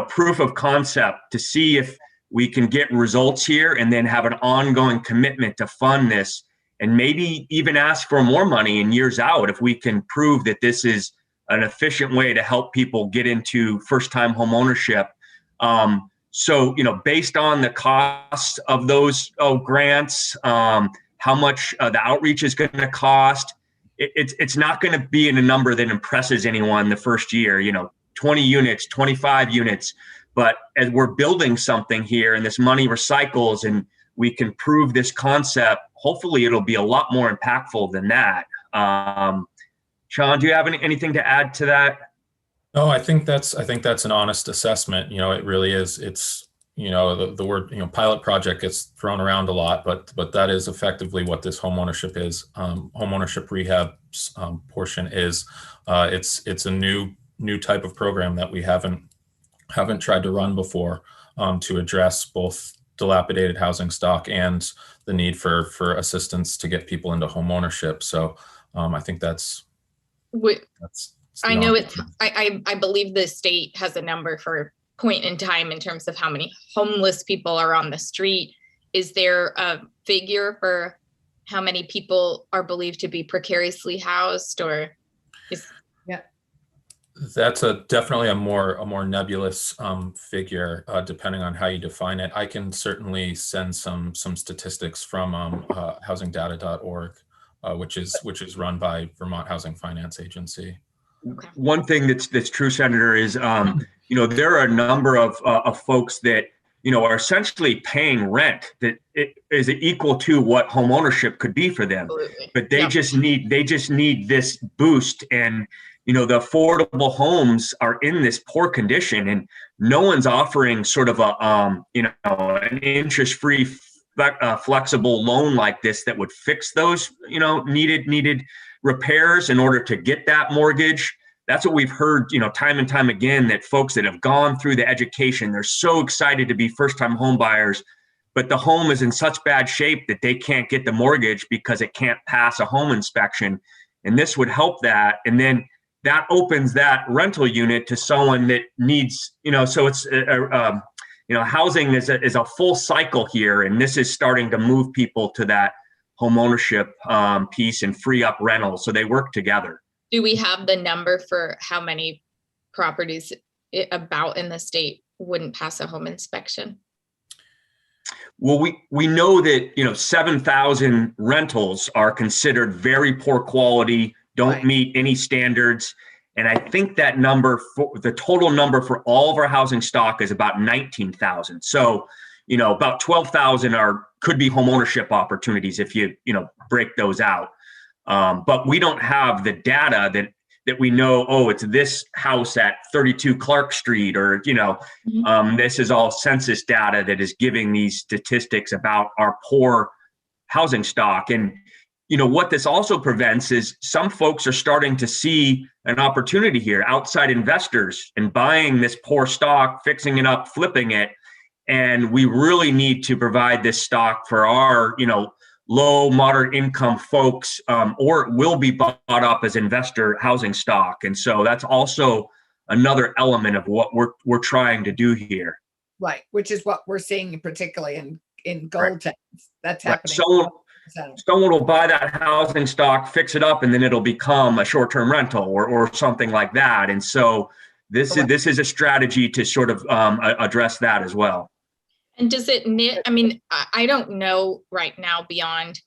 proof of concept to see if we can get results here and then have an ongoing commitment to fund this and maybe even ask for more money in years out if we can prove that this is an efficient way to help people get into first-time home ownership. So, based on the cost of those grants, how much the outreach is going to cost, it's not going to be in a number that impresses anyone the first year, 20 units, 25 units. But as we're building something here and this money recycles and we can prove this concept, hopefully it'll be a lot more impactful than that. Sean, do you have anything to add to that?
No, I think that's an honest assessment. It really is. It's, the word, pilot project gets thrown around a lot, but that is effectively what this homeownership is. Homeownership rehab portion is, it's a new type of program that we haven't tried to run before, to address both dilapidated housing stock and the need for assistance to get people into home ownership. So I think that's
I know I believe the state has a number for point in time in terms of how many homeless people are on the street. Is there a figure for how many people are believed to be precariously housed, or
That's definitely a more nebulous figure, depending on how you define it. I can certainly send some statistics from housingdata.org, which is run by Vermont Housing Finance Agency.
Okay.
One thing that's true, Senator, is there are a number of folks that are essentially paying rent that it is equal to what home ownership could be for them.
Absolutely.
But they just need this boost. And the affordable homes are in this poor condition, and no one's offering sort of an interest-free flexible loan like this that would fix those needed repairs in order to get that mortgage. That's what we've heard time and time again, that folks that have gone through the education, they're so excited to be first-time home buyers, but the home is in such bad shape that they can't get the mortgage because it can't pass a home inspection. And this would help that. And then that opens that rental unit to someone that needs, so it's, housing is a full cycle here. And this is starting to move people to that home ownership piece and free up rentals. So they work together.
Do we have the number for how many properties about in the state wouldn't pass a home inspection?
Well, we know that, 7,000 rentals are considered very poor quality, don't meet any standards. And I think that number, the total number for all of our housing stock is about 19,000. So, about 12,000 could be home ownership opportunities if you break those out. But we don't have the data that we know, it's this house at 32 Clark Street, or, this is all census data that is giving these statistics about our poor housing stock. And, what this also prevents is some folks are starting to see an opportunity here, outside investors, and buying this poor stock, fixing it up, flipping it. And we really need to provide this stock for our, low, moderate income folks, or it will be bought up as investor housing stock. And so that's also another element of what we're trying to do here.
Right, which is what we're seeing particularly in gold towns. That's
Right.
happening.
Someone will buy that housing stock, fix it up, and then it'll become a short-term rental or something like that. And so this is a strategy to sort of address that as well.
And does it knit? I mean, I don't know right now beyond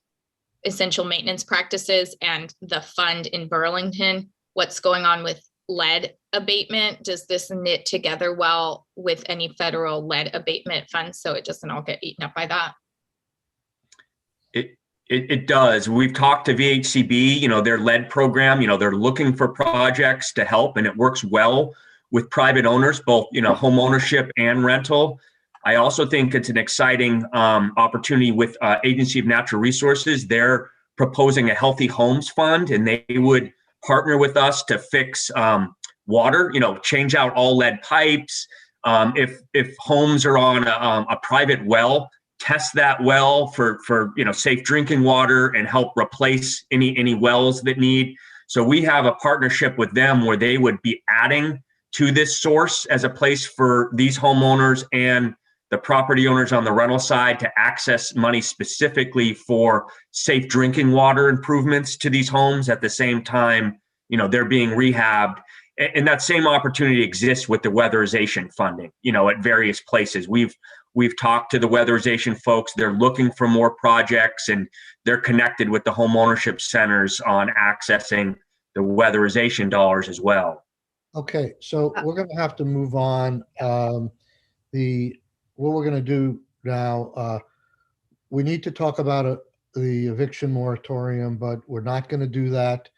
essential maintenance practices and the fund in Burlington, what's going on with lead abatement. Does this knit together well with any federal lead abatement funds so it doesn't all get eaten up by that?
It does. We've talked to VHCB, their lead program, they're looking for projects to help, and it works well with private owners, both, home ownership and rental. I also think it's an exciting opportunity with Agency of Natural Resources. They're proposing a Healthy Homes Fund, and they would partner with us to fix water, change out all lead pipes. If homes are on a private well, test that well for safe drinking water and help replace any wells that need. So we have a partnership with them where they would be adding to this source as a place for these homeowners and the property owners on the rental side to access money specifically for safe drinking water improvements to these homes. At the same time, they're being rehabbed. And that same opportunity exists with the weatherization funding, at various places. We've talked to the weatherization folks. They're looking for more projects, and they're connected with the home ownership centers on accessing the weatherization dollars as well.
Okay, so we're going to have to move on. What we're going to do now, we need to talk about the eviction moratorium, but we're not going to do that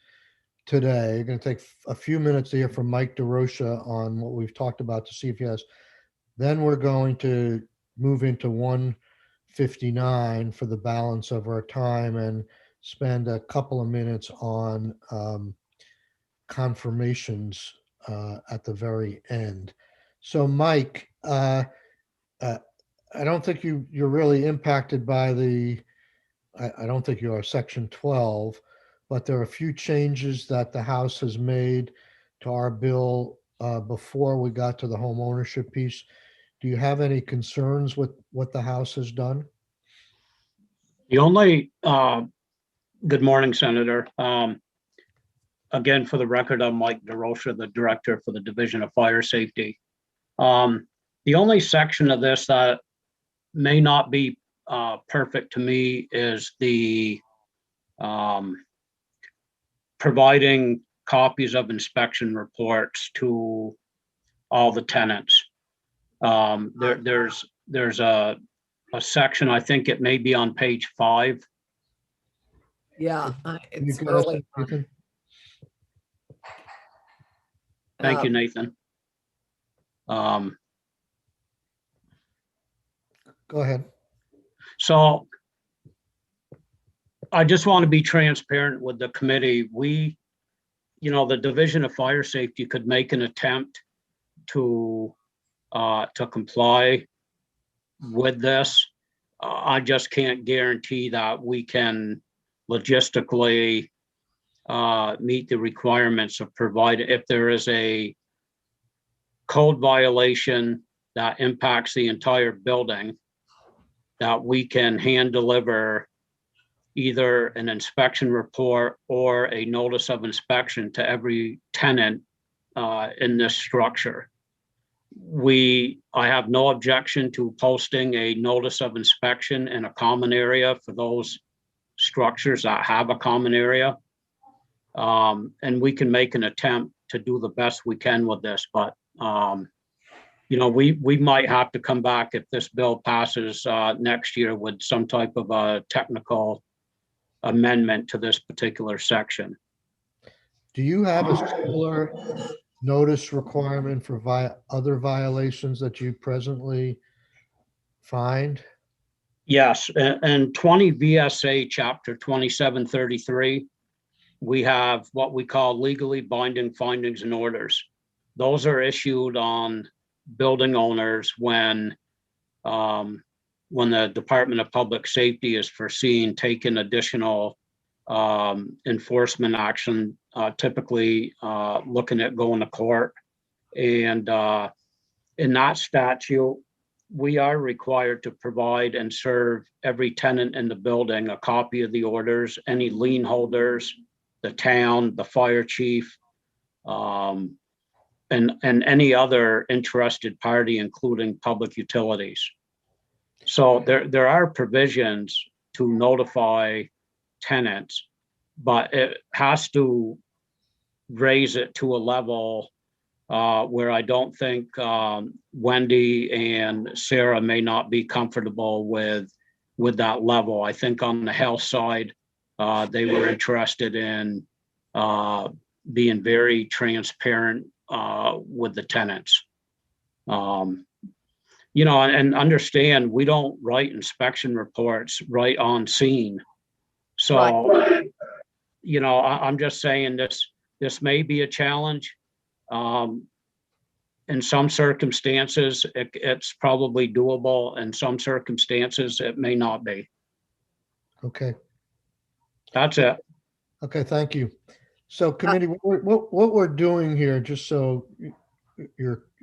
today. We're going to take a few minutes to hear from Mike DeRocha on what we've talked about to see if he has. Then we're going to move into 159 for the balance of our time and spend a couple of minutes on confirmations at the very end. So Mike, I don't think you're really impacted by I don't think you are Section 12, but there are a few changes that the House has made to our bill before we got to the home ownership piece. Do you have any concerns with what the House has done?
The only, good morning, Senator. Again, for the record, I'm Mike DeRocha, the Director for the Division of Fire Safety. The only section of this that may not be perfect to me is the providing copies of inspection reports to all the tenants. There's a section, I think it may be on page 5.
Yeah, it's
You got us,
early.
Nathan?
Thank you, Nathan.
Go ahead.
So I just want to be transparent with the committee. We, the Division of Fire Safety could make an attempt to comply with this. I just can't guarantee that we can logistically meet the requirements of providing, if there is a code violation that impacts the entire building, that we can hand deliver either an inspection report or a notice of inspection to every tenant in this structure. I have no objection to posting a notice of inspection in a common area for those structures that have a common area. And we can make an attempt to do the best we can with this, but we might have to come back if this bill passes next year with some type of a technical amendment to this particular section.
Do you have a similar notice requirement for other violations that you presently find?
Yes, and 20 VSA chapter 2733, we have what we call legally binding findings and orders. Those are issued on building owners when the Department of Public Safety is foreseen taking additional enforcement action, typically looking at going to court. And in that statute, we are required to provide and serve every tenant in the building a copy of the orders, any lien holders, the town, the fire chief, and any other interested party, including public utilities. So there are provisions to notify tenants, but it has to raise it to a level where I don't think Wendy and Sarah may not be comfortable with that level. I think on the health side, they were interested in being very transparent with the tenants. You know, and understand, we don't write inspection reports right on scene. So, you know, I'm just saying this may be a challenge. In some circumstances, it's probably doable. In some circumstances, it may not be.
Okay.
That's it.
Okay, thank you. So committee, what we're doing here, just so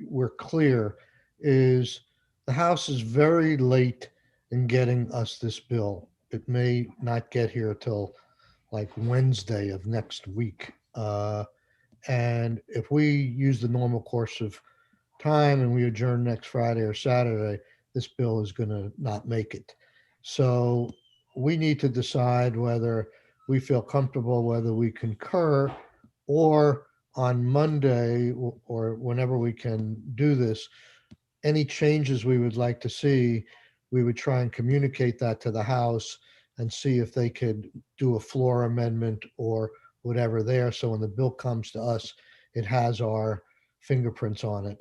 we're clear, is the House is very late in getting us this bill. It may not get here till like Wednesday of next week. And if we use the normal course of time and we adjourn next Friday or Saturday, this bill is going to not make it. So we need to decide whether we feel comfortable, whether we concur, or on Monday or whenever we can do this, any changes we would like to see, we would try and communicate that to the House and see if they could do a floor amendment or whatever there. So when the bill comes to us, it has our fingerprints on it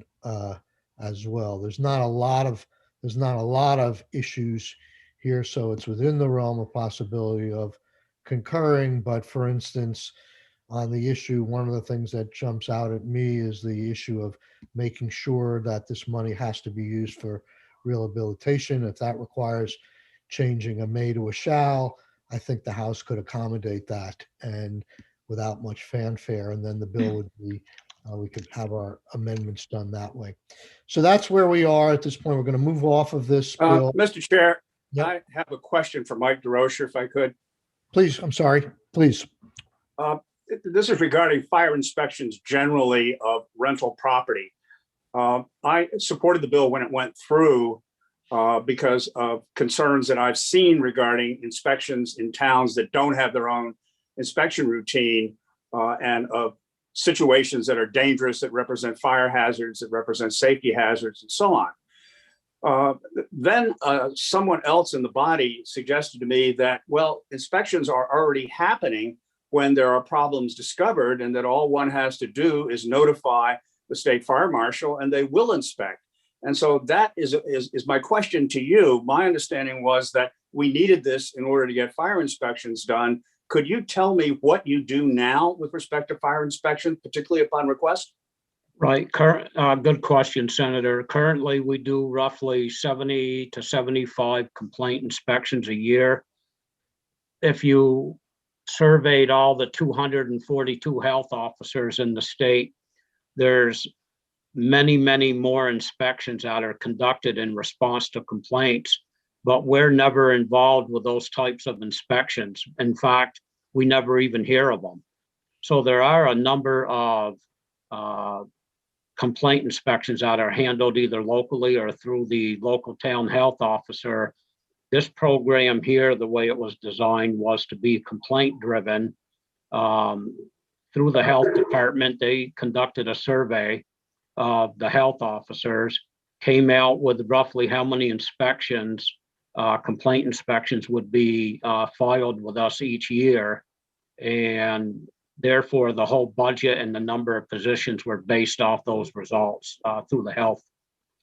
as well. There's not a lot of issues here, so it's within the realm of possibility of concurring. But for instance, on the issue, one of the things that jumps out at me is the issue of making sure that this money has to be used for rehabilitation. If that requires changing a may to a shall, I think the House could accommodate that and without much fanfare, and then the bill would be, we could have our amendments done that way. So that's where we are at this point. We're going to move off of this bill.
Mr. Chair,
Yep.
I have a question for Mike DeRocher, if I could.
Please, I'm sorry, please.
This is regarding fire inspections generally of rental property. I supported the bill when it went through because of concerns that I've seen regarding inspections in towns that don't have their own inspection routine and of situations that are dangerous, that represent fire hazards, that represent safety hazards, and so on. Then someone else in the body suggested to me that, well, inspections are already happening when there are problems discovered, and that all one has to do is notify the state fire marshal and they will inspect. And so that is my question to you. My understanding was that we needed this in order to get fire inspections done. Could you tell me what you do now with respect to fire inspection, particularly upon request?
Right. Good question, Senator. Currently, we do roughly 70 to 75 complaint inspections a year. If you surveyed all the 242 health officers in the state, there's many, many more inspections that are conducted in response to complaints, but we're never involved with those types of inspections. In fact, we never even hear of them. So there are a number of complaint inspections that are handled either locally or through the local town health officer. This program here, the way it was designed, was to be complaint driven. Through the health department, they conducted a survey of the health officers, came out with roughly how many inspections, complaint inspections would be filed with us each year. And therefore, the whole budget and the number of positions were based off those results through the health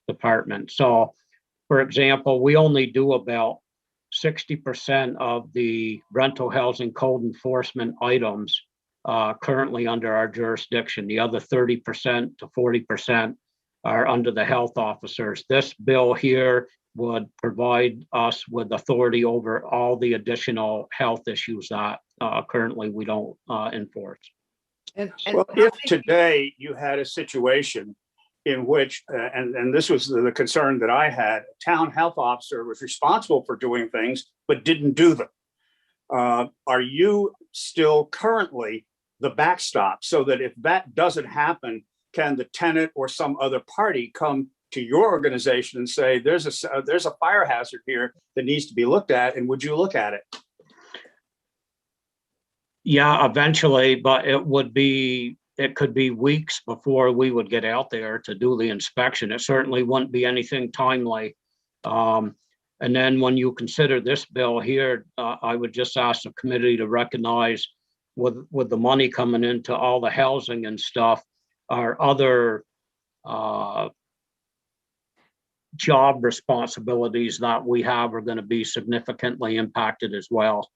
department. So, for example, we only do about 60% of the rental housing code enforcement items currently under our jurisdiction. The other 30% to 40% are under the health officers. This bill here would provide us with authority over all the additional health issues that currently we don't enforce.
And
Well, if today you had a situation in which, and this was the concern that I had, a town health officer was responsible for doing things, but didn't do them. Are you still currently the backstop so that if that doesn't happen, can the tenant or some other party come to your organization and say, there's a fire hazard here that needs to be looked at, and would you look at it?
Yeah, eventually, but it could be weeks before we would get out there to do the inspection. It certainly wouldn't be anything timely. And then when you consider this bill here, I would just ask the committee to recognize with the money coming into all the housing and stuff, our other job responsibilities that we have are going to be significantly impacted as well.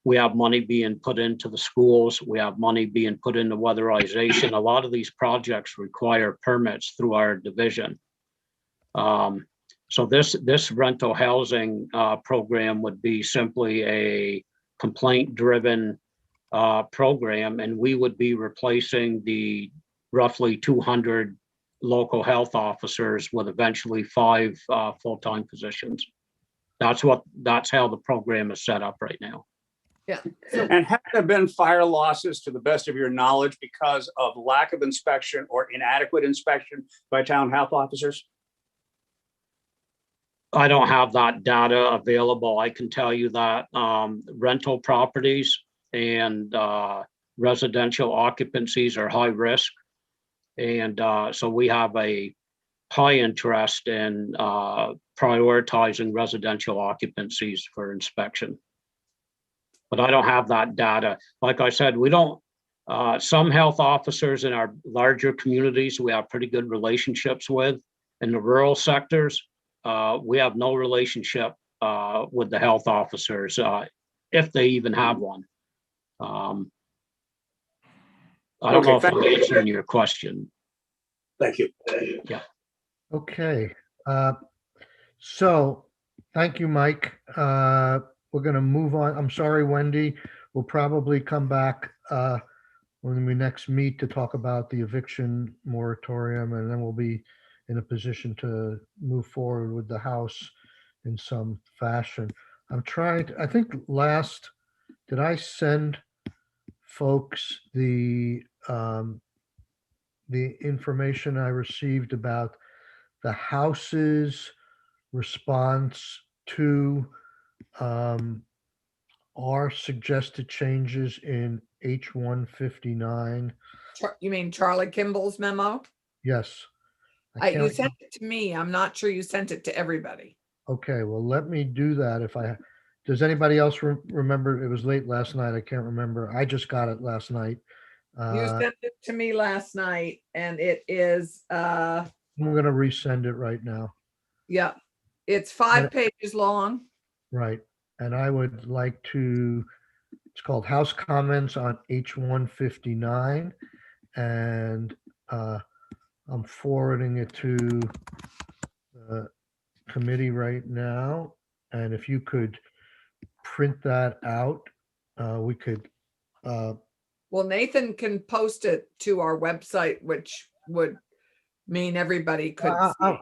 We have money being put into the schools. We have money being put into weatherization. A lot of these projects require permits through our division. So this rental housing program would be simply a complaint-driven program, and we would be replacing the roughly 200 local health officers with eventually 5 full-time positions. That's how the program is set up right now.
Yeah.
And have there been fire losses, to the best of your knowledge, because of lack of inspection or inadequate inspection by town health officers?
I don't have that data available. I can tell you that rental properties and residential occupancies are high risk. And so we have a high interest in prioritizing residential occupancies for inspection. But I don't have that data. Like I said, we don't, some health officers in our larger communities, we have pretty good relationships with. In the rural sectors, we have no relationship with the health officers, if they even have one. I don't know if I'm answering your question.
Thank you.
Yeah.
Okay. So thank you, Mike. We're going to move on. I'm sorry, Wendy. We'll probably come back when we next meet to talk about the eviction moratorium, and then we'll be in a position to move forward with the House in some fashion. I'm trying to, I think did I send folks the information I received about the House's response to our suggested changes in H-159?
You mean Charlie Kimball's memo?
Yes.
You sent it to me. I'm not sure you sent it to everybody.
Okay, well, let me do that. Does anybody else remember? It was late last night. I can't remember. I just got it last night.
You sent it to me last night, and it is
I'm going to resend it right now.
yeah, it's 5 pages long.
Right. And I would like to, it's called House Comments on H-159. And I'm forwarding it to the committee right now. And if you could print that out, we could.
Well, Nathan can post it to our website, which would mean everybody could see.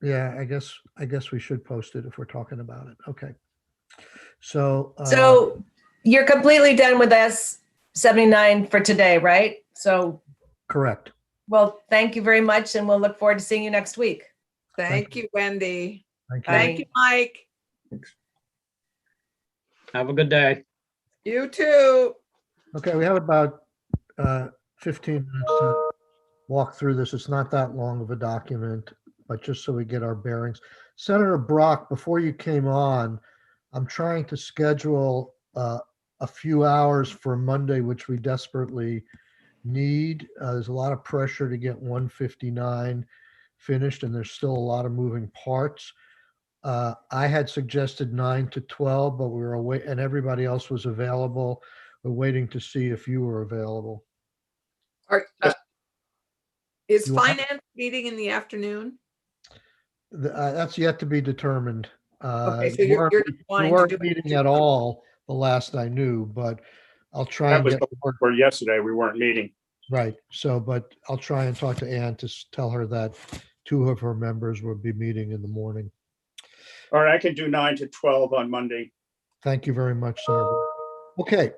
Yeah, I guess we should post it if we're talking about it. Okay. So
you're completely done with S79 for today, right? So
correct.
Well, thank you very much, and we'll look forward to seeing you next week.
Thank you, Wendy.
Thank you.
Thank you, Mike.
Have a good day.
You too.
Okay, we have about 15 minutes to walk through this. It's not that long of a document, but just so we get our bearings. Senator Brock, before you came on, I'm trying to schedule a few hours for Monday, which we desperately need. There's a lot of pressure to get 159 finished, and there's still a lot of moving parts. I had suggested 9 to 12, but we were away, and everybody else was available. We're waiting to see if you were available.
Is finance meeting in the afternoon?
That's yet to be determined.
Okay, so you're wanting to do
meeting at all the last I knew, but I'll try
That
and
was
get
for yesterday. We weren't meeting.
Right. So, but I'll try and talk to Ann to tell her that 2 of her members will be meeting in the morning.
All right, I can do 9 to 12 on Monday.
Thank you very much, Senator. Okay.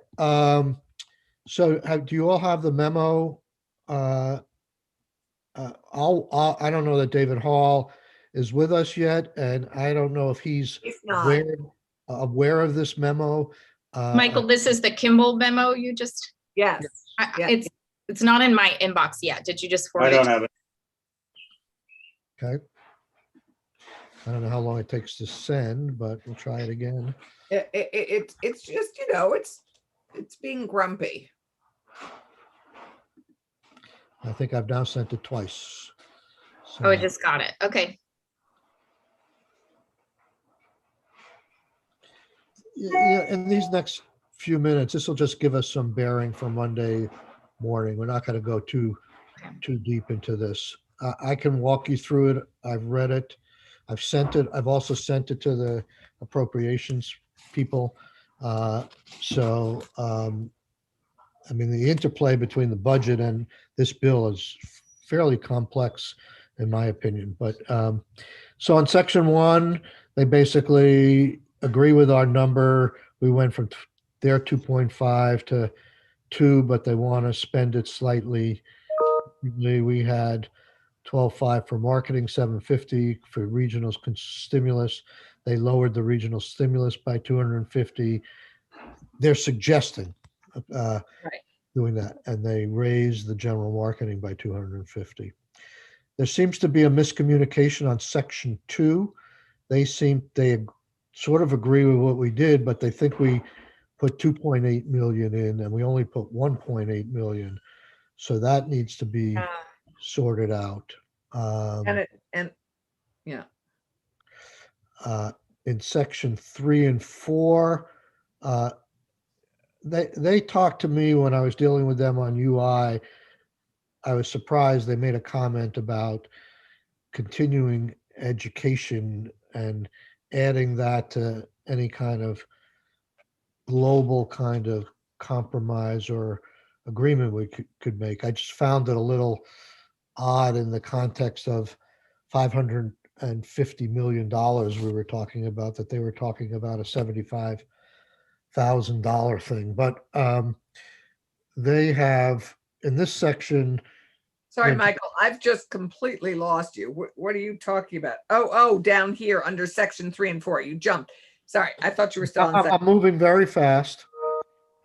So do you all have the memo? I don't know that David Hall is with us yet, and I don't know if he's
If not,
aware of this memo.
Michael, this is the Kimball memo you just,
yes. Yeah.
it's not in my inbox yet. Did you just
I
forward
don't
it?
have it.
Okay. I don't know how long it takes to send, but we'll try it again.
It's just, you know, it's being grumpy.
I think I've now sent it twice.
Oh, I
So,
just got it. Okay.
yeah, in these next few minutes, this will just give us some bearing for Monday morning. We're not going to go too deep into this. I can walk you through it. I've read it. I've sent it. I've also sent it to the appropriations people. I mean, the interplay between the budget and this bill is fairly complex, in my opinion. But so on section 1, they basically agree with our number. We went from their 2.5 to 2, but they want to spend it slightly. We had 12.5 for marketing, 750 for regional stimulus. They lowered the regional stimulus by 250. They're suggesting doing that, and they raised the general marketing by 250. There seems to be a miscommunication on section 2. They sort of agree with what we did, but they think we put 2.8 million in, and we only put 1.8 million. So that needs to be sorted out. In section 3 and 4, they talked to me when I was dealing with them on UI. I was surprised they made a comment about continuing education and adding that to any kind of global kind of compromise or agreement we could make. I just found it a little odd in the context of $550 million we were talking about, that they were talking about a $75,000 thing. But they have, in this section.
Sorry, Michael, I've just completely lost you. What are you talking about? Oh, down here under section 3 and 4, you jumped. Sorry, I thought you were still on section.
I'm moving very fast.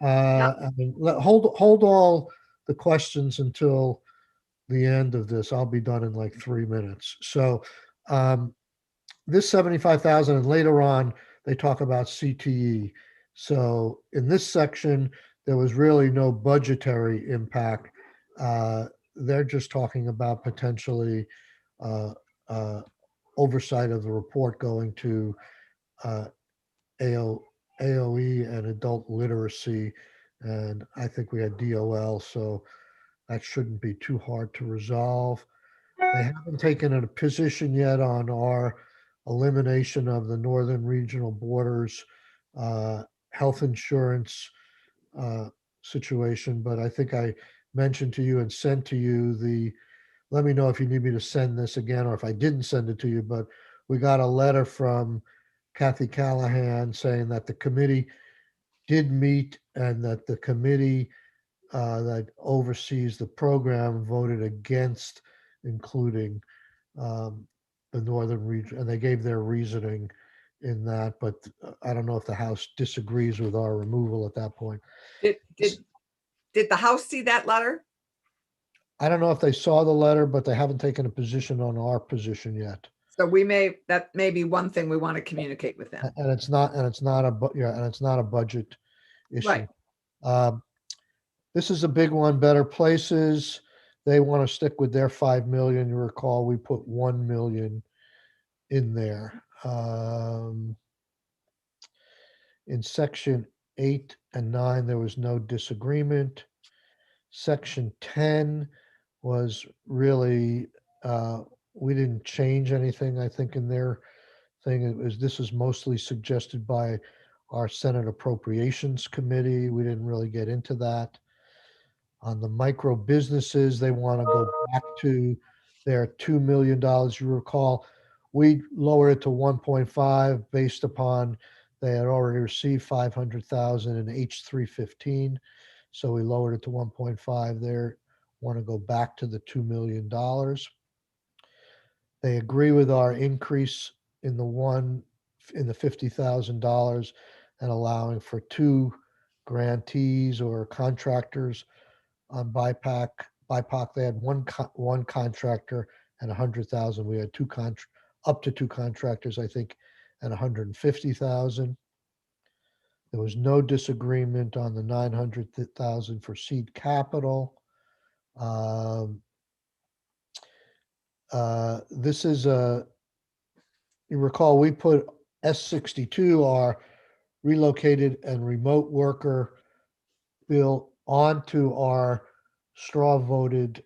I mean, hold all the questions until the end of this. I'll be done in like 3 minutes. So this 75,000, and later on they talk about CTE. So in this section, there was really no budgetary impact. They're just talking about potentially oversight of the report going to AOE and adult literacy. And I think we had DOL, so that shouldn't be too hard to resolve. They haven't taken a position yet on our elimination of the northern regional borders health insurance situation, but I think I mentioned to you and sent to you let me know if you need me to send this again or if I didn't send it to you, but we got a letter from Kathy Callahan saying that the committee did meet and that the committee that oversees the program voted against including the northern region, and they gave their reasoning in that, but I don't know if the House disagrees with our removal at that point.
Did the House see that letter?
I don't know if they saw the letter, but they haven't taken a position on our position yet.
So that may be one thing we want to communicate with them.
And it's not a budget issue.
Right.
This is a big one, Better Places. They want to stick with their 5 million. You recall, we put 1 million in there. In section 8 and 9, there was no disagreement. Section 10 was really, we didn't change anything, I think, in their thing. This was mostly suggested by our Senate Appropriations Committee. We didn't really get into that. On the micro businesses, they want to go back to their $2 million. You recall, we lowered it to 1.5 based upon they had already received 500,000 in H315. So we lowered it to 1.5 there. Want to go back to the $2 million. They agree with our increase in the $50,000 and allowing for 2 grantees or contractors on BIPAC. BIPOC, they had one contractor and 100,000. We had up to 2 contractors, I think, and 150,000. There was no disagreement on the 900,000 for seed capital. This is you recall, we put S62, our relocated and remote worker bill, onto our straw voted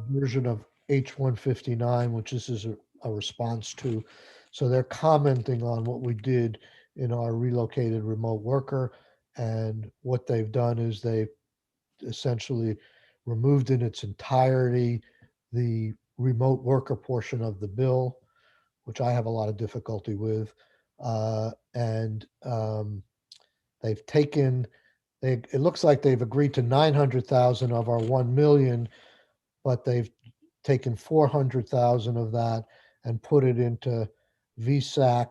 version of H159, which this is a response to. So they're commenting on what we did in our relocated remote worker. And what they've done is they essentially removed in its entirety the remote worker portion of the bill, which I have a lot of difficulty with. They've taken, it looks like they've agreed to 900,000 of our 1 million, but they've taken 400,000 of that and put it into VSAC,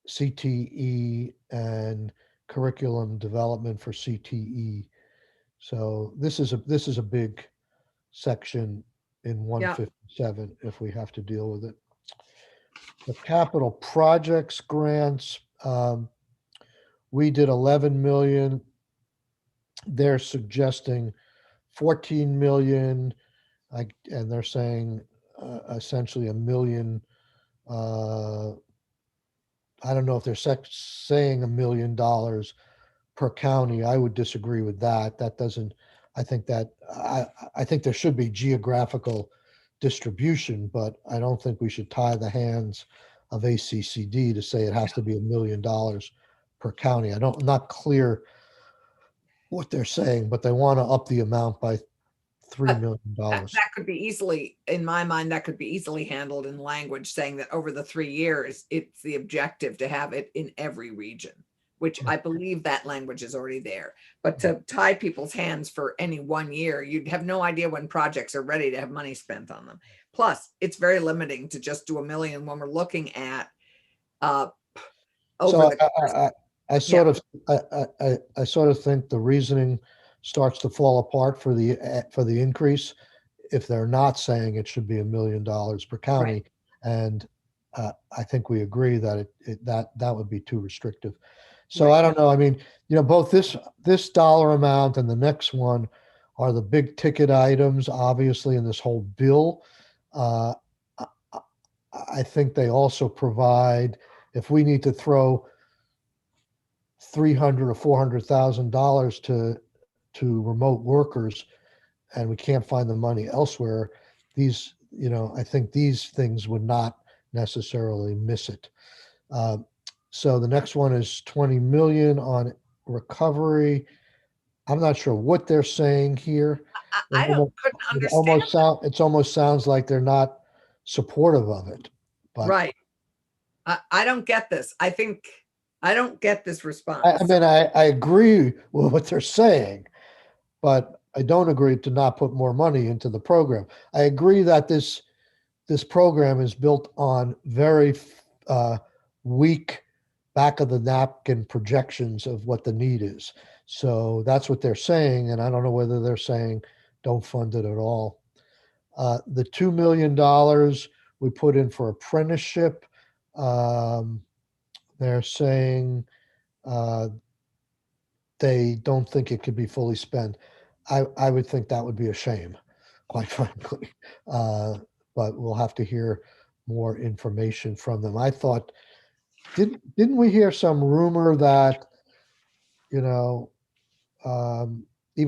CTE, and curriculum development for CTE. So this is a big section in 157 if we have to deal with it. The capital projects grants, we did 11 million. They're suggesting 14 million, and they're saying essentially $1 million. I don't know if they're saying $1 million per county. I would disagree with that. That doesn't, I think there should be geographical distribution, but I don't think we should tie the hands of ACCD to say it has to be $1 million per county. I'm not clear what they're saying, but they want to up the amount by $3 million.
That could be easily, in my mind, that could be easily handled in language saying that over the 3 years, it's the objective to have it in every region, which I believe that language is already there. But to tie people's hands for any 1 year, you'd have no idea when projects are ready to have money spent on them. Plus, it's very limiting to just do $1 million when we're looking at over
so I sort of think the reasoning starts to fall apart for the increase if they're not saying it should be $1 million per county,
right.
And I think we agree that that would be too restrictive. So
Right.
I don't know. I mean, both this dollar amount and the next one are the big ticket items, obviously, in this whole bill. I think they also provide, if we need to throw $300,000 or $400,000 to remote workers, and we can't find the money elsewhere, I think these things would not necessarily miss it. So the next one is 20 million on recovery. I'm not sure what they're saying here.
I couldn't understand.
It almost sounds like they're not supportive of it. But
right. I don't get this. I don't get this response.
I agree with what they're saying, but I don't agree to not put more money into the program. I agree that this program is built on very weak back of the napkin projections of what the need is. So that's what they're saying, and I don't know whether they're saying don't fund it at all. The $2 million we put in for apprenticeship, they're saying they don't think it could be fully spent. I would think that would be a shame, quite frankly. But we'll have to hear more information from them. I thought, didn't we hear some rumor that, even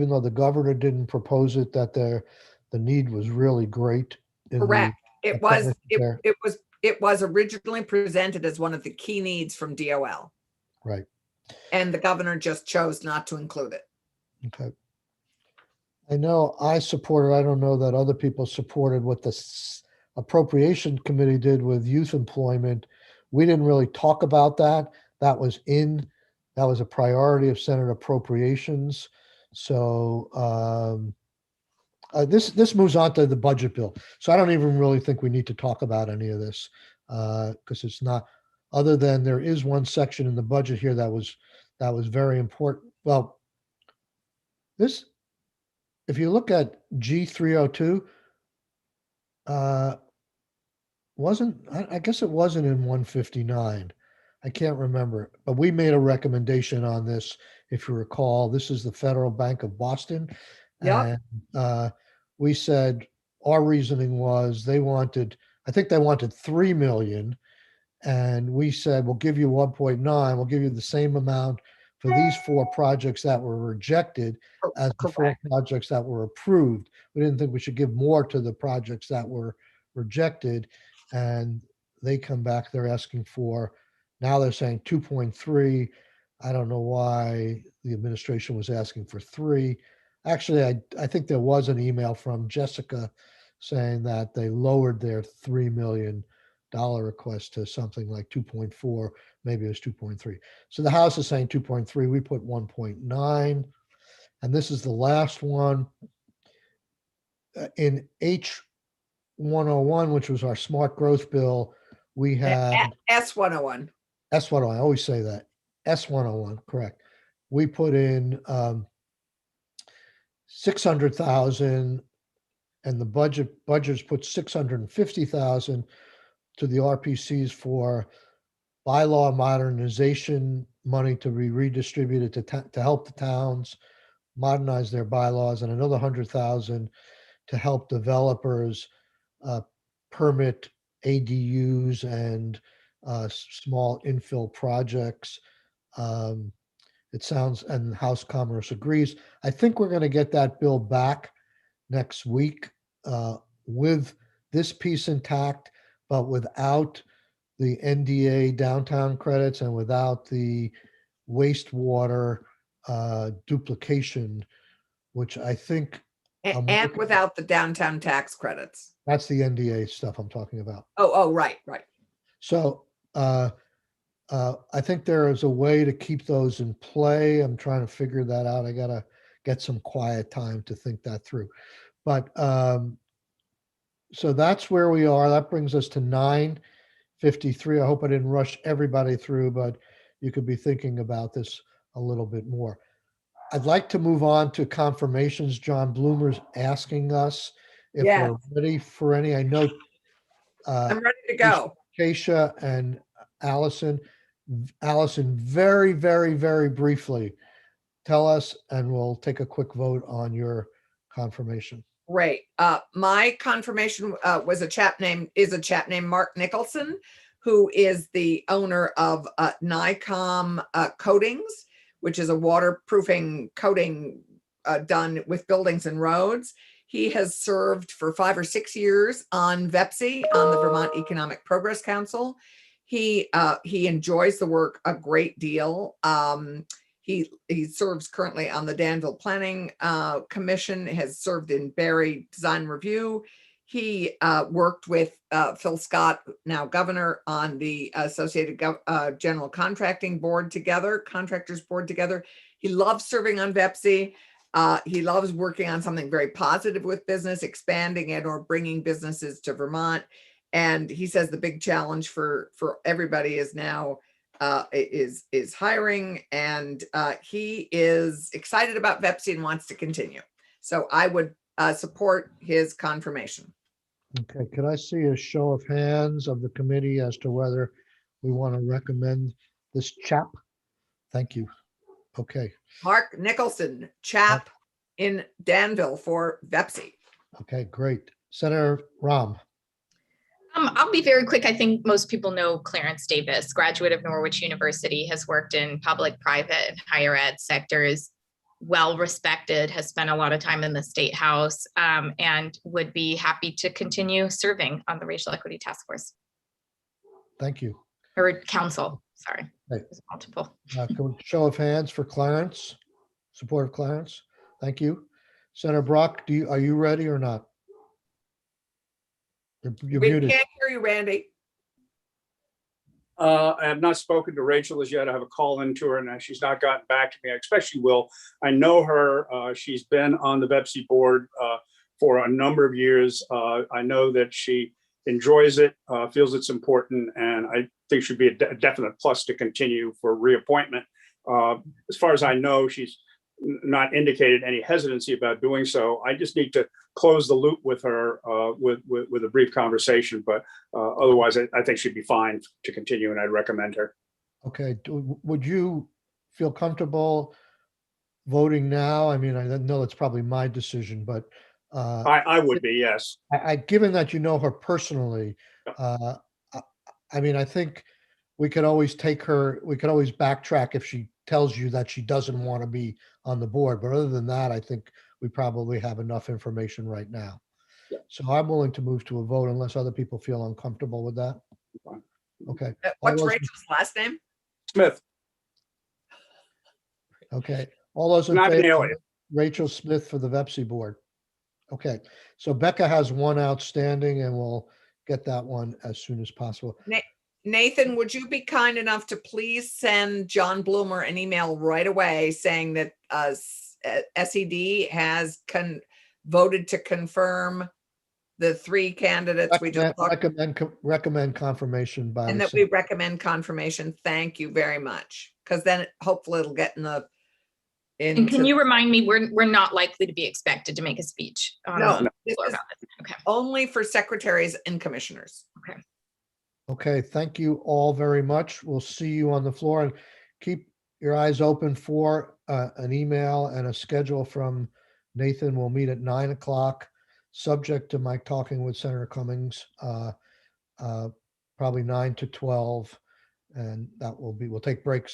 though the governor didn't propose it, that the need was really great?
Correct. It was originally presented as one of the key needs from DOL.
Right.
And the governor just chose not to include it.
Okay. I know I supported, I don't know that other people supported what the appropriation committee did with youth employment. We didn't really talk about that. That was a priority of Senate appropriations. So this moves on to the budget bill. So I don't even really think we need to talk about any of this because it's not, other than there is one section in the budget here that was very important. Well, if you look at G302, I guess it wasn't in 159. I can't remember, but we made a recommendation on this. If you recall, this is the Federal Bank of Boston.
Yeah.
And we said our reasoning was I think they wanted 3 million. And we said, we'll give you 1.9, we'll give you the same amount for these 4 projects that were rejected as the 4
Correct.
projects that were approved. We didn't think we should give more to the projects that were rejected. And they come back, they're asking for, now they're saying 2.3. I don't know why the administration was asking for 3. Actually, I think there was an email from Jessica saying that they lowered their $3 million request to something like 2.4, maybe it was 2.3. So the House is saying 2.3, we put 1.9. And this is the last one. In H101, which was our smart growth bill, we had
S101.
S101, I always say that. S101, correct. We put in 600,000 and the budgets put 650,000 to the RPCs for bylaw modernization money to be redistributed to help the towns modernize their bylaws, and another 100,000 to help developers permit ADUs and small infill projects. It sounds, and House Commerce agrees. I think we're going to get that bill back next week with this piece intact, but without the NDA downtown credits and without the wastewater duplication, which I think
And without the downtown tax credits.
that's the NDA stuff I'm talking about.
Oh, right.
So I think there is a way to keep those in play. I'm trying to figure that out. I gotta get some quiet time to think that through. But so that's where we are. That brings us to 9:53. I hope I didn't rush everybody through, but you could be thinking about this a little bit more. I'd like to move on to confirmations. John Bloomer's asking us if
Yes.
we're ready for any. I know
I'm ready to go.
Keisha and Allison. Allison, very, very, very briefly, tell us, and we'll take a quick vote on your confirmation.
Great. My confirmation is a chap named Mark Nicholson, who is the owner of NICOM Coatings, which is a waterproofing coating done with buildings and roads. He has served for 5 or 6 years on VEPSI, on the Vermont Economic Progress Council. He enjoys the work a great deal. He serves currently on the Danville Planning Commission, has served in Barry Design Review. He worked with Phil Scott, now governor, on the Associated General Contractors Board together. He loves serving on VEPSI. He loves working on something very positive with business, expanding it or bringing businesses to Vermont. And he says the big challenge for everybody is now is hiring, and he is excited about VEPSI and wants to continue. So I would support his confirmation.
Okay, could I see a show of hands of the committee as to whether we want to recommend this chap? Thank you. Okay.
Mark Nicholson, chap in Danville for VEPSI.
Okay, great. Senator Rahm.
I'll be very quick. I think most people know Clarence Davis, graduate of Norwich University, has worked in public, private, and higher ed sectors, well respected, has spent a lot of time in the State House, and would be happy to continue serving on the Racial Equity Task Force.
Thank you.
Or council, sorry.
Right.
There's multiple.
Show of hands for Clarence. Support of Clarence. Thank you. Senator Brock, are you ready or not? You're
We
muted.
can't hear you, Randy.
I have not spoken to Rachel as yet. I have a call into her and she's not gotten back to me. I expect she will. I know her. She's been on the BEPC board for a number of years. I know that she enjoys it, feels it's important, and I think should be a definite plus to continue for reappointment. As far as I know, she's not indicated any hesitancy about doing so. I just need to close the loop with her with a brief conversation, but otherwise I think she'd be fine to continue and I'd recommend her.
Okay, would you feel comfortable voting now? I mean, I know it's probably my decision, but
I would be, yes.
given that you know her personally, I mean, I think we could always backtrack if she tells you that she doesn't want to be on the board. But other than that, I think we probably have enough information right now.
Yeah.
So I'm willing to move to a vote unless other people feel uncomfortable with that.
Fine.
Okay.
What's
those-
Rachel's last name?
Smith,
Okay. All those in
not an
favor, of
alien.
Rachel Smith for the VEPC board. Okay. So Becca has one outstanding and we'll get that one as soon as possible.
Nathan, would you be kind enough to please send John Bloomer an email right away saying that SED has voted to confirm the 3 candidates we just talked,
Recommend confirmation by.
and
the
that we recommend confirmation. Thank you very much. Because then hopefully it'll get
And can you remind me, we're not likely to be expected to make a speech on
No,
the
this
floor
is
about this. Okay.
only for secretaries and commissioners.
Okay.
Okay, thank you all very much. We'll see you on the floor, and keep your eyes open for an email and a schedule from Nathan. We'll meet at 9 o'clock, subject to my talking with Senator Cummings, probably 9 to 12. And we'll take breaks